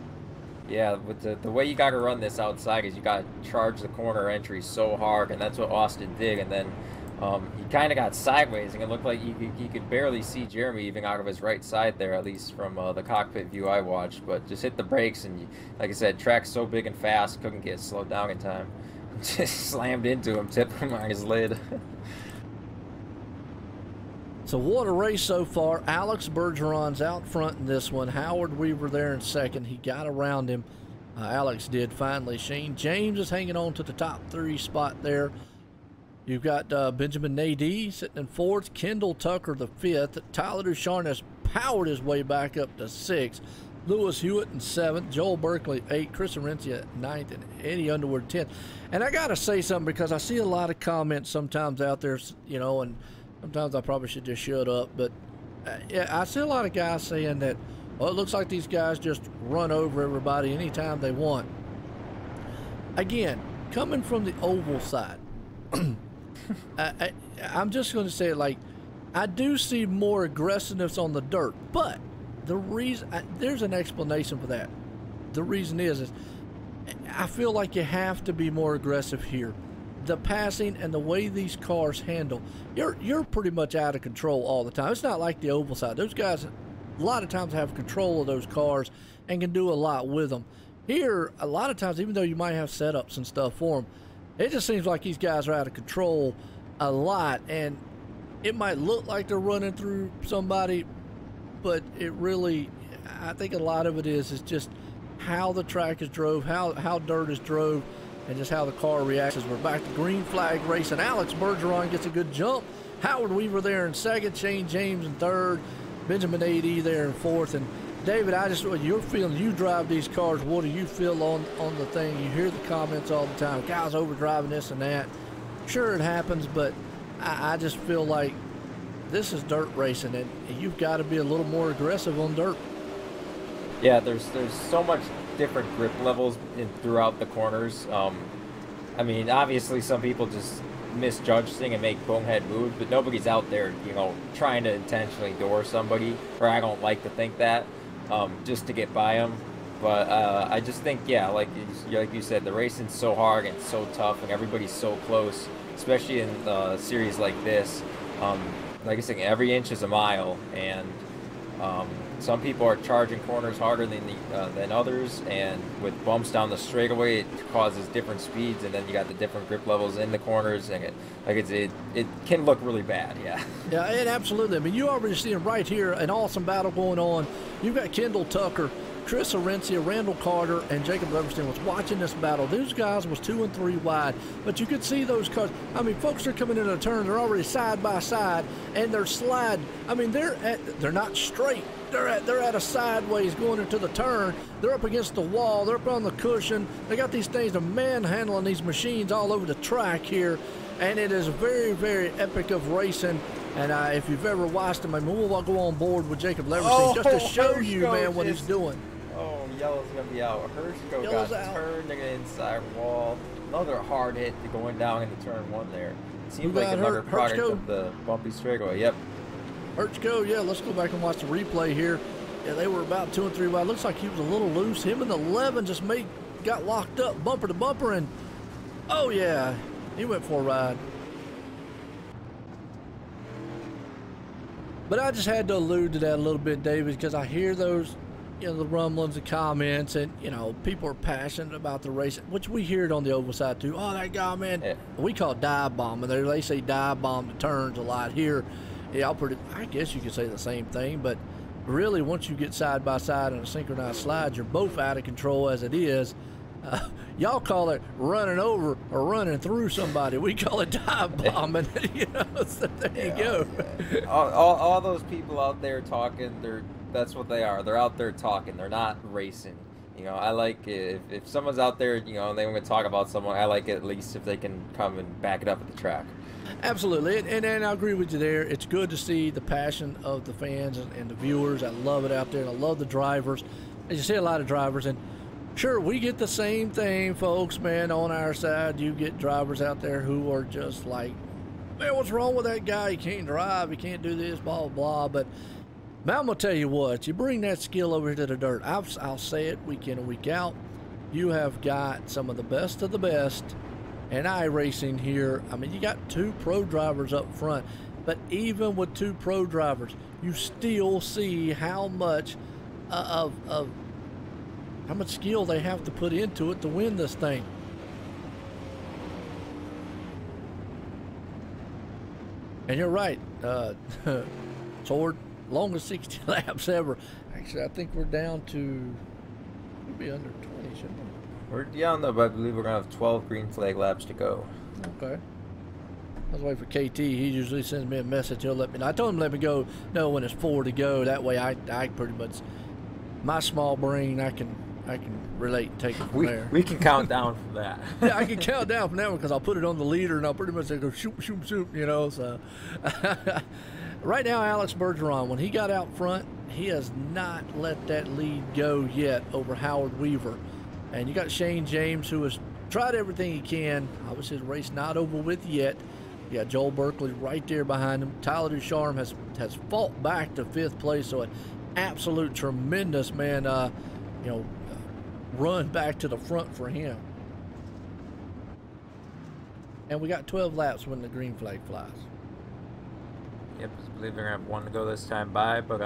Yeah, with the way you got to run this outside is you got to charge the corner entry so hard, and that's what Austin did. And then he kind of got sideways, and it looked like he could barely see Jeremy even out of his right side there, at least from the cockpit view I watched. But just hit the brakes, and like I said, track's so big and fast, couldn't get slowed down in time. Just slammed into him, tipped him on his lid. So what a race so far. Alex Bergeron's out front in this one. Howard Weaver there in second. He got around him. Alex did finally. Shane James is hanging on to the top 3 spot there. You've got Benjamin Nadie sitting in 4th. Kendall Tucker the 5th. Tyler Ducharme has powered his way back up to 6th. Lewis Hewitt in 7th. Joel Berkeley 8th. Chris Arencia 9th. And Eddie Underwood 10th. And I got to say something because I see a lot of comments sometimes out there, you know, and sometimes I probably should just shut up, but yeah, I see a lot of guys saying that, well, it looks like these guys just run over everybody anytime they want. Again, coming from the oval side, I'm just going to say it like, I do see more aggressiveness on the dirt, but the reason, there's an explanation for that. The reason is I feel like you have to be more aggressive here. The passing and the way these cars handle, you're pretty much out of control all the time. It's not like the oval side. Those guys, a lot of times, have control of those cars and can do a lot with them. Here, a lot of times, even though you might have setups and stuff for them, it just seems like these guys are out of control a lot. And it might look like they're running through somebody, but it really, I think a lot of it is just how the track is drove, how dirt is drove, and just how the car reacts. As we're back to green flag racing. Alex Bergeron gets a good jump. Howard Weaver there in 2nd. Shane James in 3rd. Benjamin A.D. there in 4th. And David, you're feeling, you drive these cars. What do you feel on the thing? You hear the comments all the time. Guys overdriving this and that. Sure, it happens, but I just feel like this is dirt racing, and you've got to be a little more aggressive on dirt. Yeah, there's so much different grip levels throughout the corners. I mean, obviously some people just misjudge things and make bonehead moves, but nobody's out there, you know, trying to intentionally door somebody, or I don't like to think that, just to get by them. But I just think, yeah, like you said, the racing's so hard and so tough, and everybody's so close, especially in a series like this. Like I said, every inch is a mile, and some people are charging corners harder than others, and with bumps down the straightaway, it causes different speeds, and then you got the different grip levels in the corners, and it can look really bad. Yeah. Yeah, and absolutely. I mean, you already see right here an awesome battle going on. You've got Kendall Tucker, Chris Arencia, Randall Carter, and Jacob Leverstein was watching this battle. Those guys was 2 and 3 wide, but you could see those cars. I mean, folks are coming into the turn. They're already side by side, and they're sliding. I mean, they're not straight. They're at a sideways going into the turn. They're up against the wall. They're up on the cushion. They got these things, they're manhandling these machines all over the track here, and it is very, very epic of racing. And if you've ever watched them, I mean, we'll go on board with Jacob Leverstein just to show you, man, what he's doing. Oh, yellow's gonna be out. Hershko got turned to the inside wall. Another hard hit going down into turn 1 there. Seems like another product of the bumpy straightaway. Yep. Hershko, yeah, let's go back and watch the replay here. Yeah, they were about 2 and 3 wide. Looks like he was a little loose. Him and the 11 just got locked up bumper to bumper, and oh yeah, he went for a ride. But I just had to allude to that a little bit, David, because I hear those, you know, the rumblings and comments, and, you know, people are passionate about the race, which we hear it on the oval side too. Oh, that guy, man, yeah. We call it dive bombing. They say dive bomb the turns a lot here. Yeah, I guess you could say the same thing, but really, once you get side by side on a synchronized slide, you're both out of control as it is. Y'all call it running over or running through somebody. We call it dive bombing. You know, so there you go. All those people out there talking, that's what they are. They're out there talking. They're not racing. You know, I like if someone's out there, you know, and they want to talk about someone, I like it at least if they can come and back it up at the track. Absolutely, and I agree with you there. It's good to see the passion of the fans and the viewers. I love it out there, and I love the drivers. As you see, a lot of drivers, and sure, we get the same thing, folks, man, on our side. You get drivers out there who are just like, man, what's wrong with that guy? He can't drive, he can't do this, blah, blah, blah. But man, I'm going to tell you what, you bring that skill over here to the dirt. I'll say it week in and week out. You have got some of the best of the best in iRacing here. I mean, you got 2 pro drivers up front, but even with 2 pro drivers, you still see how much how much skill they have to put into it to win this thing. And you're right, Sword, longest 60 laps ever. Actually, I think we're down to, we'll be under 20, shouldn't we? We're down though, but I believe we're going to have 12 green flag laps to go. Okay. I was waiting for KT. He usually sends me a message. He'll let me know. I told him to let me know when it's 4 to go. That way I pretty much, my small brain, I can relate and take it from there. We can count down from that. Yeah, I can count down from that one because I'll put it on the leader and I'll pretty much go shoot, shoot, shoot, you know. So right now, Alex Bergeron, when he got out front, he has not let that lead go yet over Howard Weaver. And you got Shane James, who has tried everything he can. Obviously, his race not over with yet. You got Joel Berkeley right there behind him. Tyler Ducharme has fought back to 5th place, so an absolute tremendous, man, you know, run back to the front for him. And we got 12 laps when the green flag flies. Yep, I believe they're gonna have 1 to go this time by, but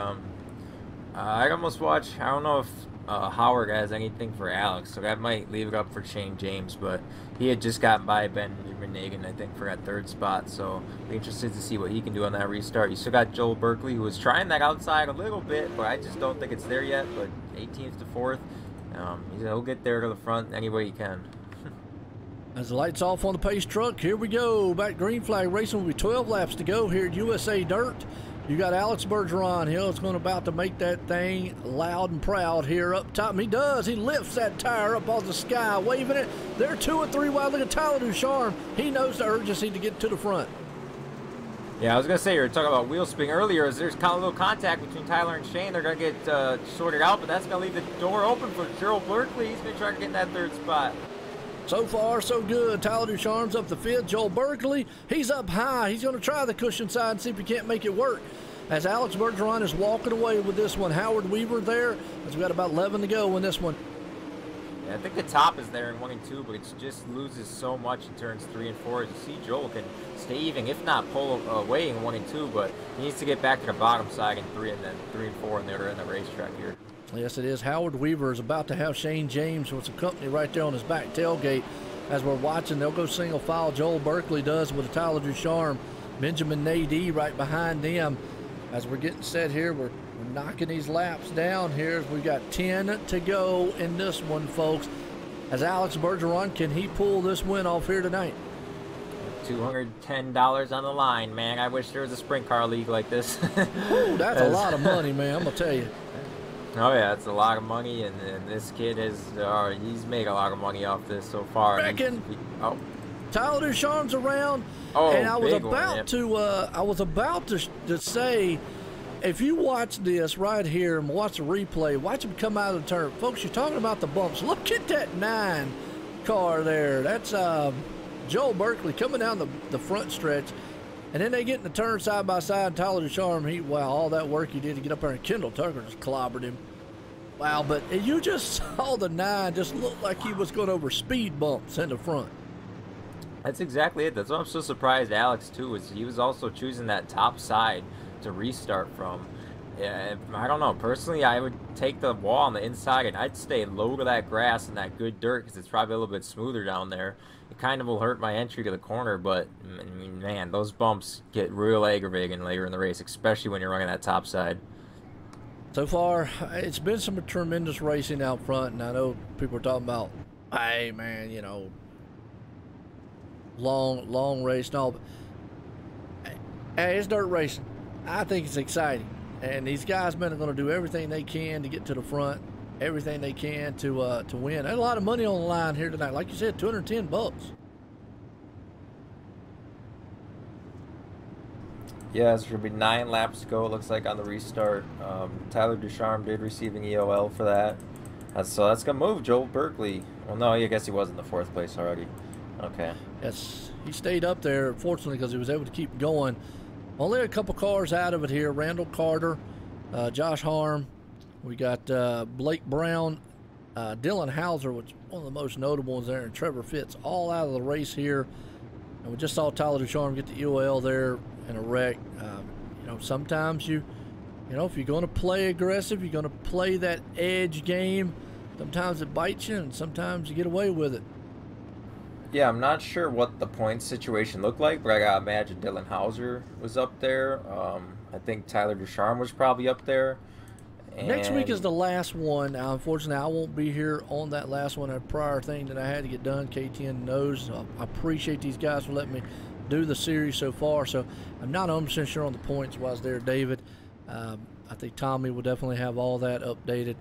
I'd almost watch. I don't know if Howard has anything for Alex, so that might leave it up for Shane James, but he had just gotten by Benjamin Nagan, I think, for that 3rd spot, so be interested to see what he can do on that restart. You still got Joel Berkeley, who was trying that outside a little bit, but I just don't think it's there yet. But 18th to 4th, he'll get there to the front any way he can. As the lights off on the pace truck, here we go. Back green flag racing with 12 laps to go here at USA Dirt. You got Alex Bergeron. He's going about to make that thing loud and proud here up top. And he does. He lifts that tire up off the sky, waving it. They're 2 and 3 wide. Look at Tyler Ducharme. He knows the urgency to get to the front. Yeah, I was going to say, you were talking about wheel spin earlier. There's kind of a little contact between Tyler and Shane. They're going to get sorted out, but that's going to leave the door open for Joel Berkeley. He's going to try to get in that 3rd spot. So far, so good. Tyler Ducharme's up the 5th. Joel Berkeley, he's up high. He's going to try the cushion side and see if he can't make it work. As Alex Bergeron is walking away with this one. Howard Weaver there, as we got about 11 to go in this one. Yeah, I think the top is there in 1 and 2, but it just loses so much in turns 3 and 4. As you see, Joel can stay even, if not pull away in 1 and 2, but he needs to get back to the bottom side in 3 and then 3 and 4, and they're in the racetrack here. Yes, it is. Howard Weaver is about to have Shane James with some company right there on his back tailgate. As we're watching, they'll go single file. Joel Berkeley does with Tyler Ducharme. Benjamin Nadie right behind them. As we're getting set here, we're knocking these laps down here. We've got 10 to go in this one, folks. As Alex Bergeron, can he pull this win off here tonight? $210 on the line, man. I wish there was a sprint car league like this. Ooh, that's a lot of money, man. I'm going to tell you. Oh, yeah, it's a lot of money, and this kid he's made a lot of money off this so far. Tyler Ducharme's around, and I was about to say, if you watch this right here and watch the replay, watch him come out of the turn. Folks, you're talking about the bumps. Look at that 9 car there. That's Joel Berkeley coming down the front stretch, and then they get in the turn side by side. Tyler Ducharme, wow, all that work he did to get up there, and Kendall Tucker just clobbered him. Wow, but you just saw the 9 just look like he was going over speed bumps in the front. That's exactly it. That's what I'm so surprised Alex, too, is he was also choosing that top side to restart from. Yeah, I don't know. Personally, I would take the wall on the inside and I'd stay low to that grass and that good dirt because it's probably a little bit smoother down there. It kind of will hurt my entry to the corner, but I mean, man, those bumps get real aggravating later in the race, especially when you're running that top side. So far, it's been some tremendous racing out front, and I know people are talking about, hey, man, you know, long race and all, but hey, it's dirt racing. I think it's exciting. And these guys, men, are going to do everything they can to get to the front, everything they can to win. There's a lot of money on the line here tonight. Like you said, $210. Yeah, it's going to be 9 laps to go, it looks like, on the restart. Tyler Ducharme did receive an EOL for that. So that's going to move Joel Berkeley. Well, no, I guess he was in the 4th place already. Okay. Yes, he stayed up there, fortunately, because he was able to keep going. Only a couple cars out of it here. Randall Carter, Josh Harm. We got Blake Brown, Dylan Hauser, which is one of the most notable ones there, and Trevor Fitz, all out of the race here. And we just saw Tyler Ducharme get the EOL there in a wreck. You know, sometimes you know, if you're going to play aggressive, you're going to play that edge game. Sometimes it bites you, and sometimes you get away with it. Yeah, I'm not sure what the points situation looked like, but I gotta imagine Dylan Hauser was up there. I think Tyler Ducharme was probably up there. And next week is the last one. Now, unfortunately, I won't be here on that last one. A prior thing that I had to get done. KTN knows. I appreciate these guys for letting me do the series so far. So I'm not 100% sure on the points wise there, David. I think Tommy will definitely have all that updated.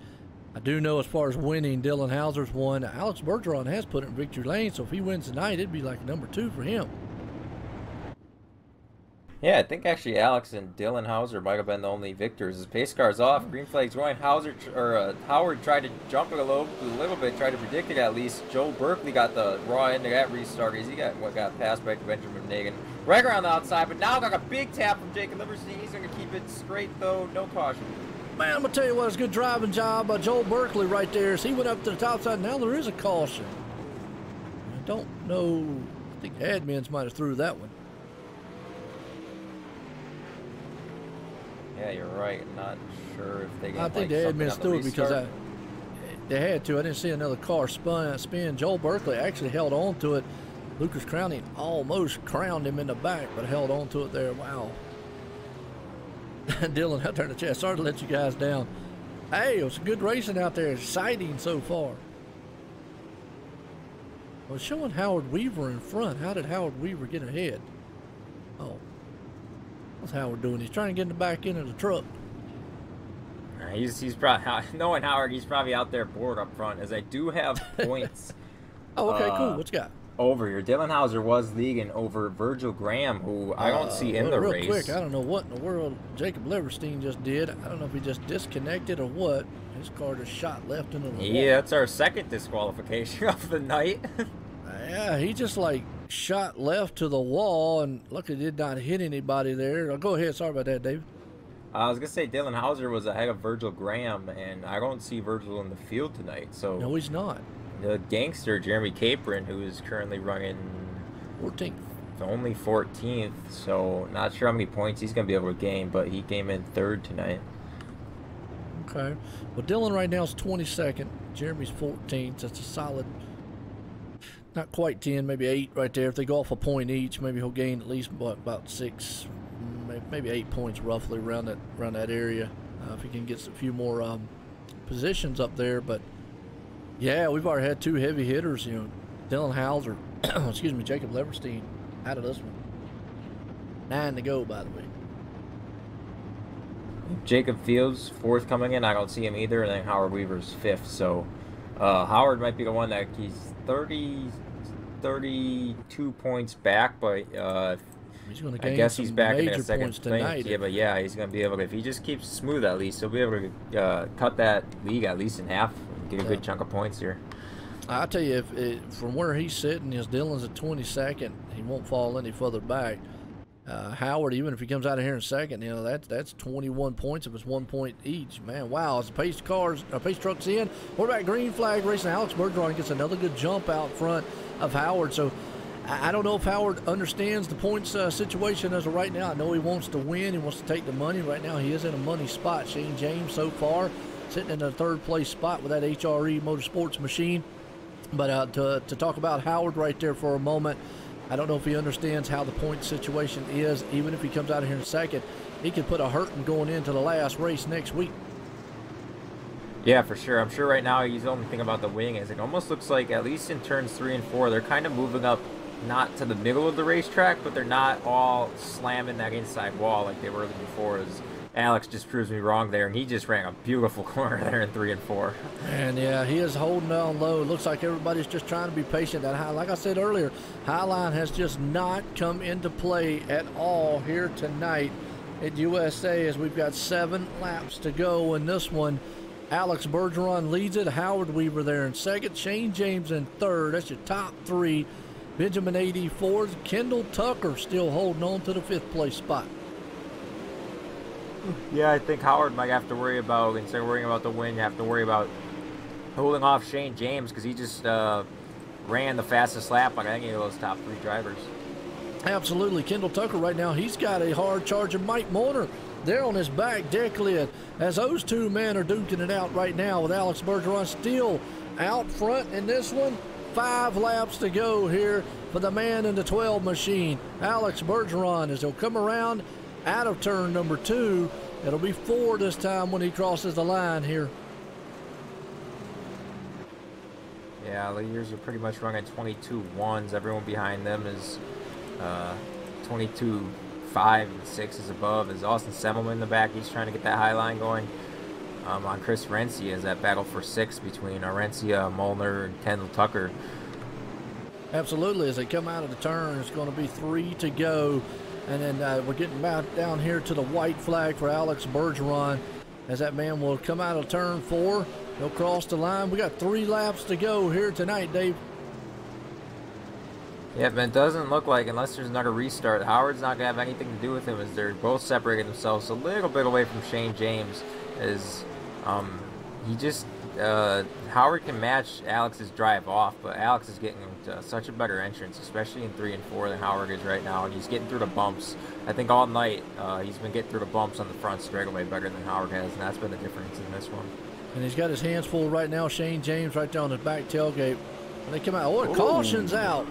I do know as far as winning, Dylan Hauser's won. Alex Bergeron has put it in victory lane, so if he wins tonight, it'd be like number 2 for him. Yeah, I think actually Alex and Dylan Hauser might have been the only victors. His pace car's off, green flag's going. Howard tried to jump it a little bit, tried to predict it at least. Joel Berkeley got the raw end of that restart. He got passed back to Benjamin Nagan. Right around the outside, but now got a big tap from Jacob Liverstein. He's going to keep it straight though, no caution. Man, I'm going to tell you what, it's a good driving job by Joel Berkeley right there. As he went up to the top side, now there is a caution. I don't know. I think admins might have threw that one. Yeah, you're right. Not sure if they got I think the admins threw it because they had to. I didn't see another car spin. Joel Berkeley actually held on to it. Lucas Crowning almost crowned him in the back, but held on to it there. Wow. Dylan out there in the chat. Sorry to let you guys down. Hey, it was good racing out there. Exciting so far. Well, showing Howard Weaver in front. How did Howard Weaver get ahead? Oh. What's Howard doing? He's trying to get in the back end of the truck. He's probably, knowing Howard, he's probably out there bored up front, as I do have points. Oh, okay, cool. What you got? Over here. Dylan Hauser was leading over Virgil Graham, who I don't see in the race. Real quick, I don't know what in the world Jacob Leverstein just did. I don't know if he just disconnected or what. His car just shot left into the wall. Yeah, that's our second disqualification of the night. Yeah, he just like shot left to the wall, and luckily did not hit anybody there. Go ahead. Sorry about that, David. I was going to say Dylan Hauser was ahead of Virgil Graham, and I don't see Virgil in the field tonight. So no, he's not. The gangster, Jeremy Capron, who is currently running 14th. Only 14th, so not sure how many points he's going to be able to gain, but he came in 3rd tonight. Okay. Well, Dylan right now is 22nd. Jeremy's 14th. That's a solid, not quite 10, maybe 8 right there. If they go off a point each, maybe he'll gain at least about 6, maybe 8 points roughly around that area. If he can get a few more positions up there. But yeah, we've already had 2 heavy hitters. You know, Dylan Hauser, excuse me, Jacob Leverstein out of this one. 9 to go, by the way. Jacob Fields, 4th coming in. I don't see him either. And then Howard Weaver's 5th. So Howard might be the one that he's 32 points back, but he's gonna gain I guess he's back in that second tonight. Yeah, but yeah, he's going to be able to, if he just keeps smooth at least, he'll be able to cut that lead at least in half and get a good chunk of points here. I'll tell you, from where he's sitting, as Dylan's at 22nd, he won't fall any further back. Howard, even if he comes out of here in second, you know, that's 21 points if it's 1 point each. Man, wow, as the pace truck's in, what about green flag racing? Alex Bergeron gets another good jump out front of Howard. So I don't know if Howard understands the points situation as of right now. I know he wants to win. He wants to take the money. Right now, he is in a money spot. Shane James, so far, sitting in a third-place spot with that HRE Motorsports machine. But to talk about Howard right there for a moment, I don't know if he understands how the point situation is. Even if he comes out of here in second, he could put a hurting going into the last race next week. Yeah, for sure. I'm sure right now he's only thinking about the wing. As it almost looks like, at least in turns 3 and 4, they're kind of moving up, not to the middle of the racetrack, but they're not all slamming that inside wall like they were before. As Alex just proves me wrong there, and he just ran a beautiful corner there in 3 and 4. And yeah, he is holding down low. It looks like everybody's just trying to be patient. That high, like I said earlier, high line has just not come into play at all here tonight at USA, as we've got 7 laps to go in this one. Alex Bergeron leads it. Howard Weaver there in second. Shane James in third. That's your top 3. Benjamin 84. Kendall Tucker still holding on to the 5th place spot. Yeah, I think Howard might have to worry about, instead of worrying about the win, you have to worry about holding off Shane James, because he just ran the fastest lap on any of those top 3 drivers. Absolutely. Kendall Tucker right now, he's got a hard charge of Mike Morner there on his back deck lid, as those 2 men are duking it out right now, with Alex Bergeron still out front in this one. 5 laps to go here for the man in the 12 machine, Alex Bergeron, as he'll come around out of turn number 2. It'll be 4 this time when he crosses the line here. Yeah, the leaders are pretty much running 22.1s. Everyone behind them is 22.5 and 6 is above. Is Austin Semmelman in the back? He's trying to get that high line going. On Chris Rencia is that battle for 6 between Rencia, Molnar, and Kendall Tucker. Absolutely. As they come out of the turn, it's going to be 3 to go. And then we're getting back down here to the white flag for Alex Bergeron, as that man will come out of turn 4. He'll cross the line. We got 3 laps to go here tonight, Dave. Yeah, but it doesn't look like, unless there's another restart, Howard's not going to have anything to do with him, as they're both separating themselves a little bit away from Shane James. As he just, Howard can match Alex's drive off, but Alex is getting such a better entrance, especially in 3 and 4, than Howard is right now, and he's getting through the bumps. I think all night he's been getting through the bumps on the front straightaway better than Howard has, and that's been the difference in this one. And he's got his hands full right now. Shane James right there on his back tailgate. And they come out. Oh, caution's out.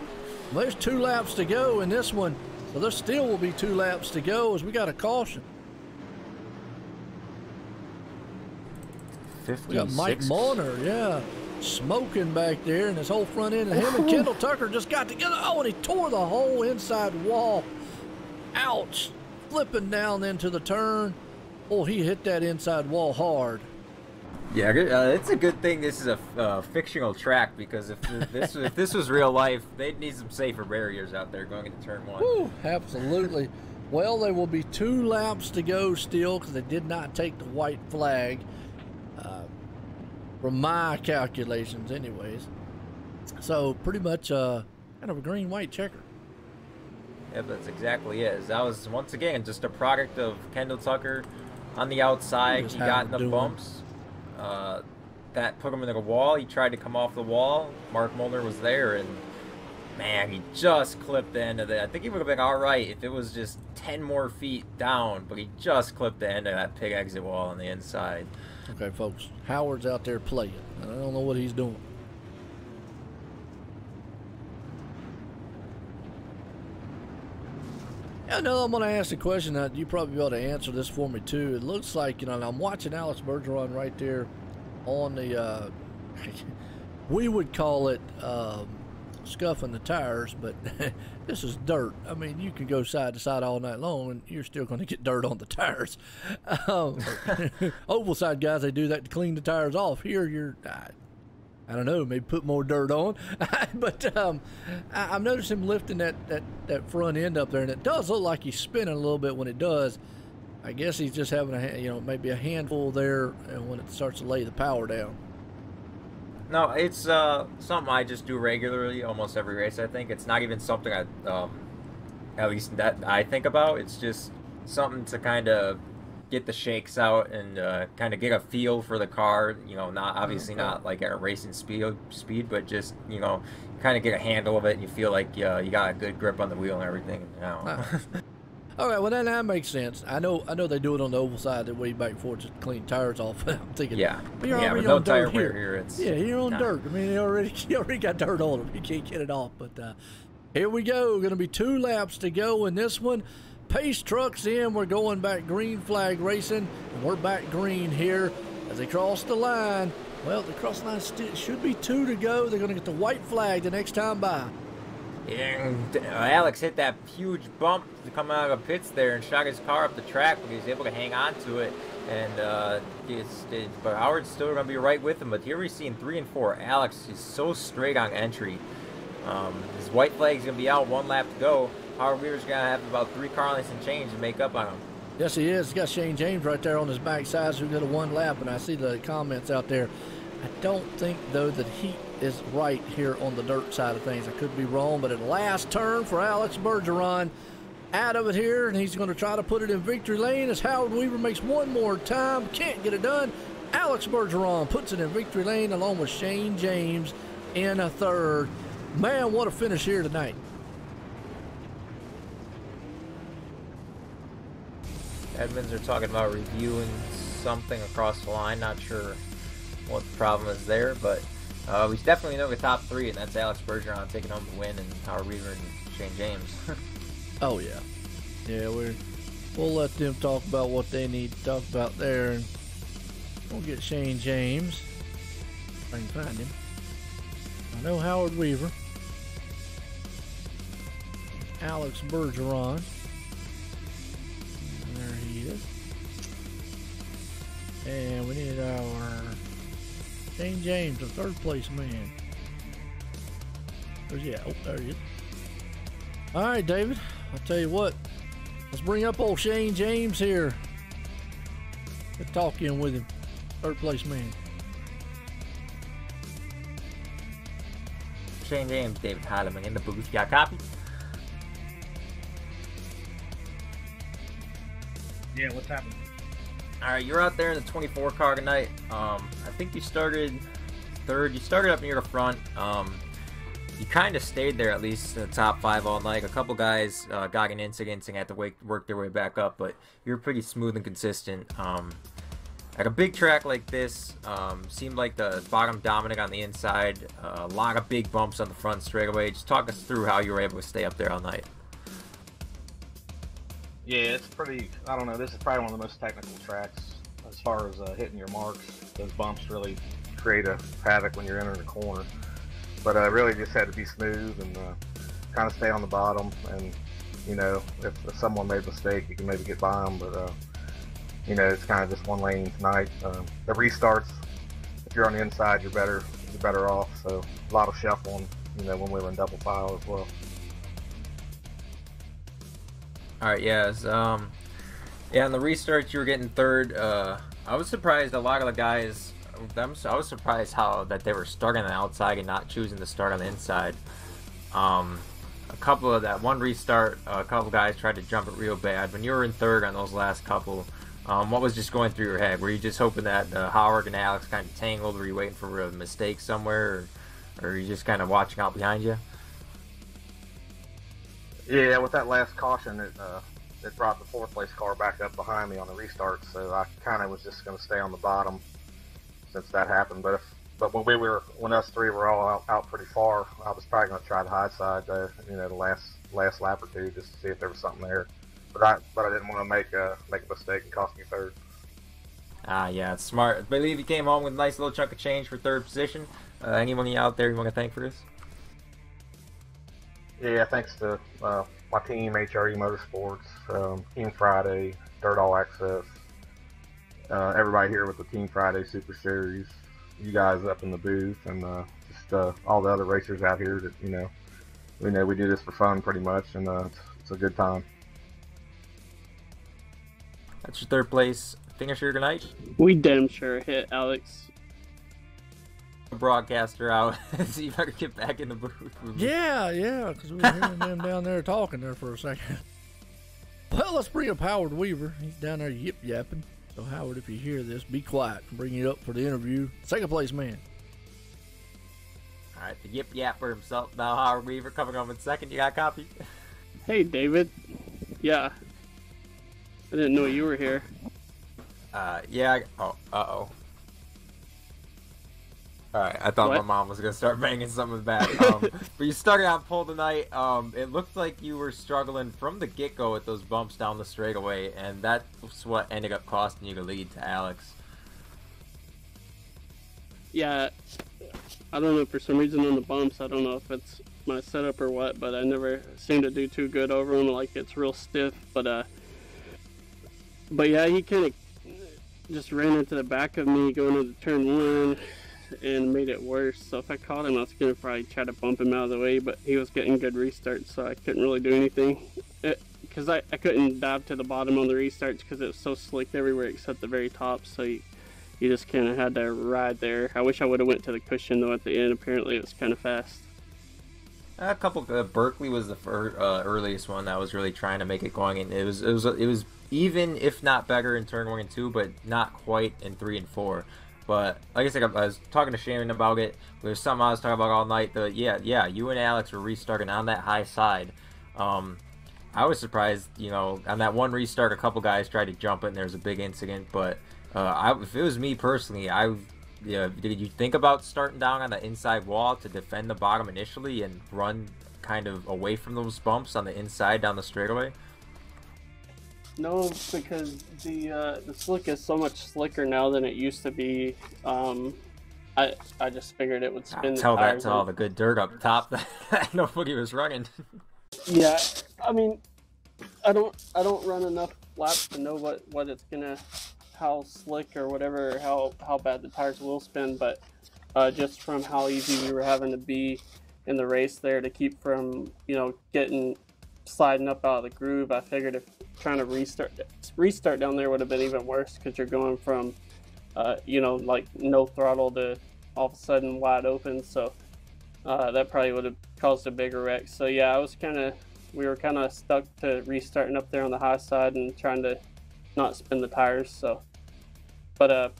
Well, there's 2 laps to go in this one, so there still will be 2 laps to go, as we got a caution. 56. We got Mike Molnar, yeah, smoking back there, and his whole front end of him and Kendall Tucker just got together. Oh, and he tore the whole inside wall. Ouch. Flipping down into the turn. Oh, he hit that inside wall hard. Yeah, it's a good thing this is a fictional track, because if this was real life, they'd need some safer barriers out there going into turn 1. Woo, absolutely. Well, there will be 2 laps to go still, because they did not take the white flag, from my calculations anyways. So pretty much kind of a green-white checker. Yeah, that's exactly it. That was, once again, just a product of Kendall Tucker on the outside. He got in the bumps. That put him into the wall. He tried to come off the wall. Mark Molnar was there, and man, he just clipped the end of that. I think he would have been all right if it was just 10 more feet down, but he just clipped the end of that pig exit wall on the inside. Okay, folks, Howard's out there playing. I don't know what he's doing. I know I'm going to ask a question that you probably be able to answer this for me too. It looks like, you know, I'm watching Alex Bergeron right there on the, we would call it scuffing the tires, but this is dirt. I mean, you can go side to side all night long and you're still going to get dirt on the tires. Oval side guys, they do that to clean the tires off. Here, you're, I don't know, maybe put more dirt on. But I've noticed him lifting that front end up there, and it does look like he's spinning a little bit when it does. I guess he's just having maybe a handful there when it starts to lay the power down. No, it's something I just do regularly, almost every race. I think it's not even something at least that I think about. It's just something to kind of get the shakes out and kind of get a feel for the car. You know, not obviously not like at a racing speed, but just, you know, kind of get a handle of it and you feel like you got a good grip on the wheel and everything. You know. All right, well then that makes sense. I know they do it on the oval side, that way back and forth, just clean tires off. I'm thinking, yeah, but you're already with no on tire dirt wear here. It's you're on dirt. I mean, you already got dirt on them. You can't get it off. But here we go. Going to be 2 laps to go in this one. Pace trucks in. We're going back green flag racing, and we're back green here as they cross the line. Well, the cross line should be 2 to go. They're going to get the white flag the next time by. And Alex hit that huge bump to come out of the pits there and shot his car up the track, but he was able to hang on to it. And but Howard's still going to be right with him. But here we're seeing 3 and 4. Alex is so straight on entry. His white flag's going to be out, 1 lap to go. Howard Weaver's going to have about 3 car lengths and change to make up on him. Yes, he is. He's got Shane James right there on his backside, so we've got a 1 lap. And I see the comments out there. I don't think, though, that heat is right here on the dirt side of things. I could be wrong, but at last turn for Alex Bergeron. Out of it here, and he's going to try to put it in victory lane as Howard Weaver makes 1 more time. Can't get it done. Alex Bergeron puts it in victory lane along with Shane James in a 3rd. Man, what a finish here tonight. Edmonds are talking about reviewing something across the line. Not sure what the problem is there, but we definitely know the top 3, and that's Alex Bergeron taking home the win, and Howard Weaver and Shane James. Oh yeah, yeah. We'll let them talk about what they need to talk about there, and we'll get Shane James. If I can find him. I know Howard Weaver, Alex Bergeron. And there he is. And we need our Shane James, the 3rd place man. Where's he at? Oh, there he is. All right, David. I'll tell you what. Let's bring up old Shane James here. Good talking with him. 3rd place man. Shane James, David Heidemann in the booth. Got a copy? Yeah, what's happening? All right, you're out there in the 24 car tonight. I think you started 3rd. You started up near the front. You kind of stayed there, at least in the top 5 all night. A couple guys got in incidents and had to work their way back up, but you're pretty smooth and consistent. At a big track like this, seemed like the bottom dominant on the inside. A lot of big bumps on the front straightaway. Just talk us through how you were able to stay up there all night. Yeah, it's pretty, I don't know, this is probably one of the most technical tracks as far as hitting your marks. Those bumps really create a havoc when you're entering the corner. But really just had to be smooth and kind of stay on the bottom. And, you know, if someone made a mistake, you can maybe get by them. But, you know, it's kind of just 1 lane tonight. The restarts, if you're on the inside, you're better off. So a lot of shuffling, you know, when we were in double file as well. All right, yes. Yeah, on the restarts, you were getting 3rd. I was surprised a lot of the guys. I was surprised that they were starting on the outside and not choosing to start on the inside. A couple of that 1 restart, a couple guys tried to jump it real bad. When you were in 3rd on those last couple, what was just going through your head? Were you just hoping that Howard and Alex kind of tangled? Were you waiting for a mistake somewhere, or were you just kind of watching out behind you? Yeah, with that last caution, it brought the 4th place car back up behind me on the restart, so I kind of was just going to stay on the bottom since that happened. But when us 3 were all out pretty far, I was probably going to try the high side, you know, the last lap or 2, just to see if there was something there. But I didn't want to make a mistake and cost me 3rd. Yeah, it's smart. I believe you came home with a nice little chunk of change for 3rd position. Anyone out there you want to thank for this? Yeah, thanks to my team, HRE Motorsports, Team Friday, Dirt All Access, everybody here with the Team Friday Super Series, you guys up in the booth, and just all the other racers out here that, you know we do this for fun pretty much, and it's a good time. That's your 3rd place finisher tonight. We damn sure hit Alex. Broadcaster out. So you better get back in the booth. Yeah, because we were hearing them down there talking there for a second. Well, Well, let's bring up Howard Weaver. He's down there yip yapping. So Howard, if you hear this, be quiet and bring you up for the interview. Second place man. All right, the yip yapper himself now, Howard Weaver, coming up in second. You got a copy? Hey, David. Yeah. I didn't know you were here. Yeah. Oh, uh-oh. Alright, I thought What? my mom was gonna start banging something back. But you started on pole tonight. It looked like you were struggling from the get-go with those bumps down the straightaway, and that's what ended up costing you the lead to Alex. Yeah. I don't know, for some reason on the bumps, I don't know if it's my setup or what, but I never seem to do too good over them. Like, it's real stiff, but yeah, he kind of just ran into the back of me going into turn one and made it worse. So if I caught him, I was going to probably try to bump him out of the way, but he was getting good restarts, so I couldn't really do anything. Because I couldn't dive to the bottom on the restarts because it was so slick everywhere except the very top, so you just kind of had to ride there. I wish I would have went to the cushion, though, at the end. Apparently it was kind of fast. A couple. Berkeley was the earliest one that was really trying to make it going, and it was even, if not better, in turn 1 and 2, but not quite in 3 and 4. But like I said, I was talking to Shannon about it. There's something I was talking about all night. Yeah, you and Alex were restarting on that high side. I was surprised, on that one restart, a couple guys tried to jump it, and there was a big incident. But if it was me personally, did you think about starting down on the inside wall to defend the bottom initially and run kind of away from those bumps on the inside down the straightaway? No, because the slick is so much slicker now than it used to be. I just figured it would spin. Tell the that tires to all the good dirt up top that nobody was running. Yeah, I mean, I don't run enough laps to know what it's gonna, how slick or whatever, how bad the tires will spin. But just from how easy we were having to be in the race there to keep from sliding up out of the groove, I figured if trying to restart down there would have been even worse, because you're going from like no throttle to all of a sudden wide open. So that probably would have caused a bigger wreck. So yeah, we were kind of stuck to restarting up there on the high side and trying to not spin the tires. So, but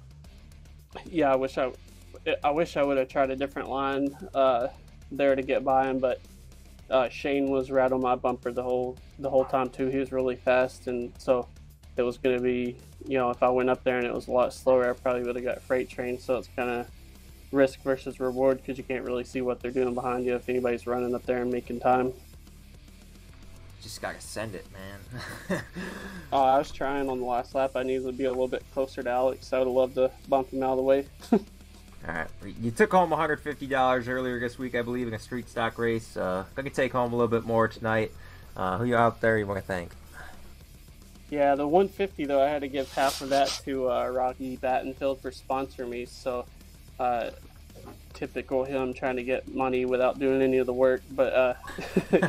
yeah, I wish I would have tried a different line there to get by him. But Shane was right on my bumper the whole time too. He was really fast, and so it was going to be, if I went up there and it was a lot slower, I probably would have got freight trained. So it's kind of risk versus reward, because you can't really see what they're doing behind you if anybody's running up there and making time. Just gotta send it, man. I was trying on the last lap. I needed to be a little bit closer to Alex. I would have loved to bump him out of the way. Alright, you took home $150 earlier this week, I believe, in a street stock race. Gonna take home a little bit more tonight. Who you out there you want to thank? Yeah, the 150 though, I had to give half of that to Rocky Battenfield for sponsoring me. So typical him trying to get money without doing any of the work. But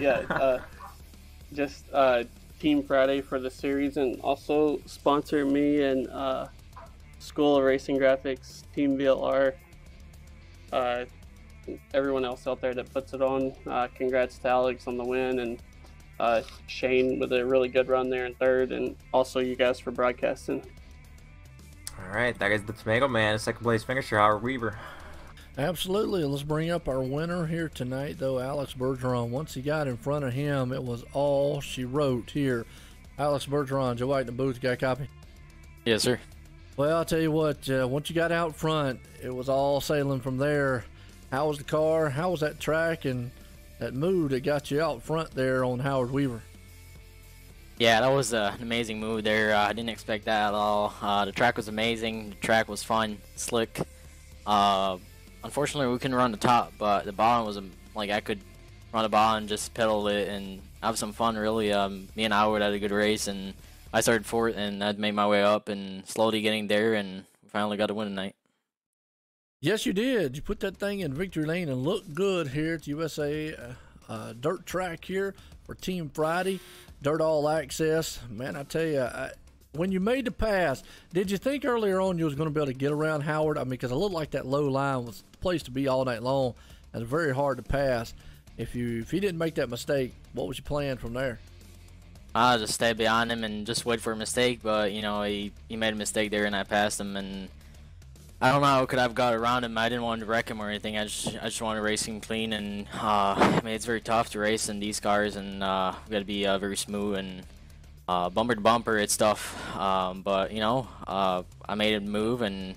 yeah, just Team Friday for the series, and also sponsor me and School of Racing Graphics, Team VLR, everyone else out there that puts it on. Congrats to Alex on the win, and Shane with a really good run there in third, and also you guys for broadcasting. Alright, that is the Tomato Man, second place finisher, Howard Weaver. Absolutely. Let's bring up our winner here tonight, though, Alex Bergeron. Once he got in front of him, it was all she wrote here. Alex Bergeron, Joe White in the booth, got a copy? Yes, sir. Well, I'll tell you what, once you got out front, it was all sailing from there. How was the car? How was that track and that move that got you out front there on Howard Weaver? Yeah, that was an amazing move there. I didn't expect that at all. The track was amazing. The track was fun, slick. Unfortunately, we couldn't run the top, but the bottom was like I could run the bottom and just pedal it and have some fun, really. Me and Howard had a good race, and I started fourth, and I made my way up and slowly getting there, and finally got a win tonight. Yes, you did. You put that thing in victory lane and looked good here at the USA dirt track here for Team Friday. Dirt All Access. Man, I tell you, when you made the pass, did you think earlier on you was going to be able to get around Howard? I mean, because it looked like that low line was the place to be all night long, and it's very hard to pass. If he didn't make that mistake, what was your plan from there? I just stayed behind him and just wait for a mistake, but you know he made a mistake there and I passed him, and I don't know how could I have got around him. I didn't want to wreck him or anything. I just wanted to race him clean, and I mean it's very tough to race in these cars, and we got to be very smooth and bumper to bumper. It's tough, but you know I made it move and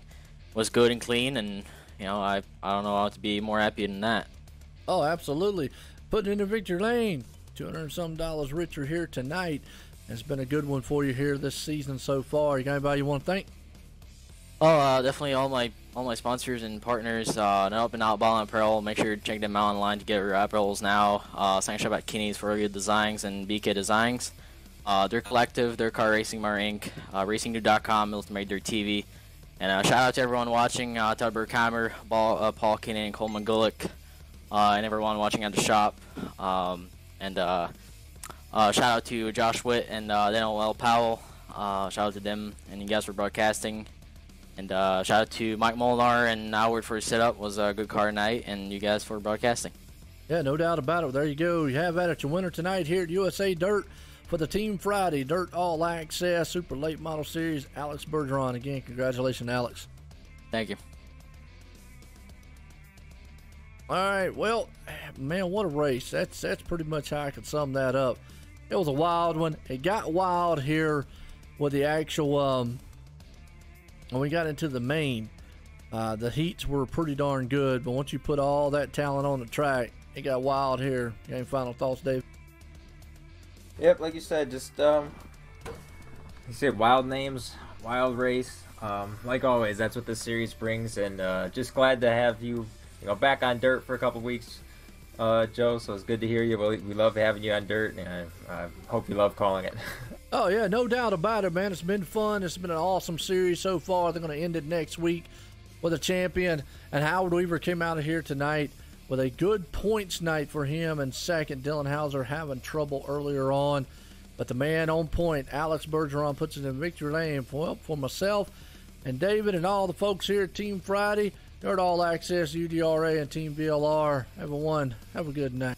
was good and clean, and you know I don't know how to be more happy than that. Oh, absolutely. Putting in the victory lane. $200 and some richer here tonight. It's been a good one for you here this season so far. You got anybody you want to thank? Oh, definitely all my sponsors and partners. Up and Out Ball and Apparel. Make sure to check them out online to get your apparels now. Second shop at Kinney's for good designs and BK Designs. Their collective, their car racing, Mar Inc. RacingNew.com, Ultimate Dirt TV. And shout out to everyone watching. Todd Burkheimer, Paul Kinney, and Coleman Gulick, and everyone watching at the shop. Shout out to Josh Witt and Daniel L. Powell. Shout out to them and you guys for broadcasting. And shout out to Mike Molinar and Howard for his setup. Was a good car night, and you guys for broadcasting. Yeah, no doubt about it. There you go. You have at it your winner tonight here at USA Dirt for the Team Friday Dirt All Access Super Late Model Series, Alex Bergeron. Again, congratulations, Alex. Thank you. All right, well, man, what a race. That's pretty much how I could sum that up. It was a wild one. It got wild here with the actual, when we got into the main. The heats were pretty darn good, but once you put all that talent on the track, it got wild here. Any final thoughts, Dave? Yep, like you said, just you said wild names, wild race. Like always, that's what this series brings, and just glad to have you back on dirt for a couple weeks, Joe. So it's good to hear you. We love having you on dirt, and I hope you love calling it. Oh yeah, no doubt about it, man. It's been fun. It's been an awesome series so far. They're going to end it next week with a champion, and Howard Weaver came out of here tonight with a good points night for him, and second, Dylan Hauser having trouble earlier on. But the man on point, Alex Bergeron, puts it in victory lane. Well, for myself and David and all the folks here at Team Friday, Dirt All Access, UDRA, and Team VLR, everyone, have a good night.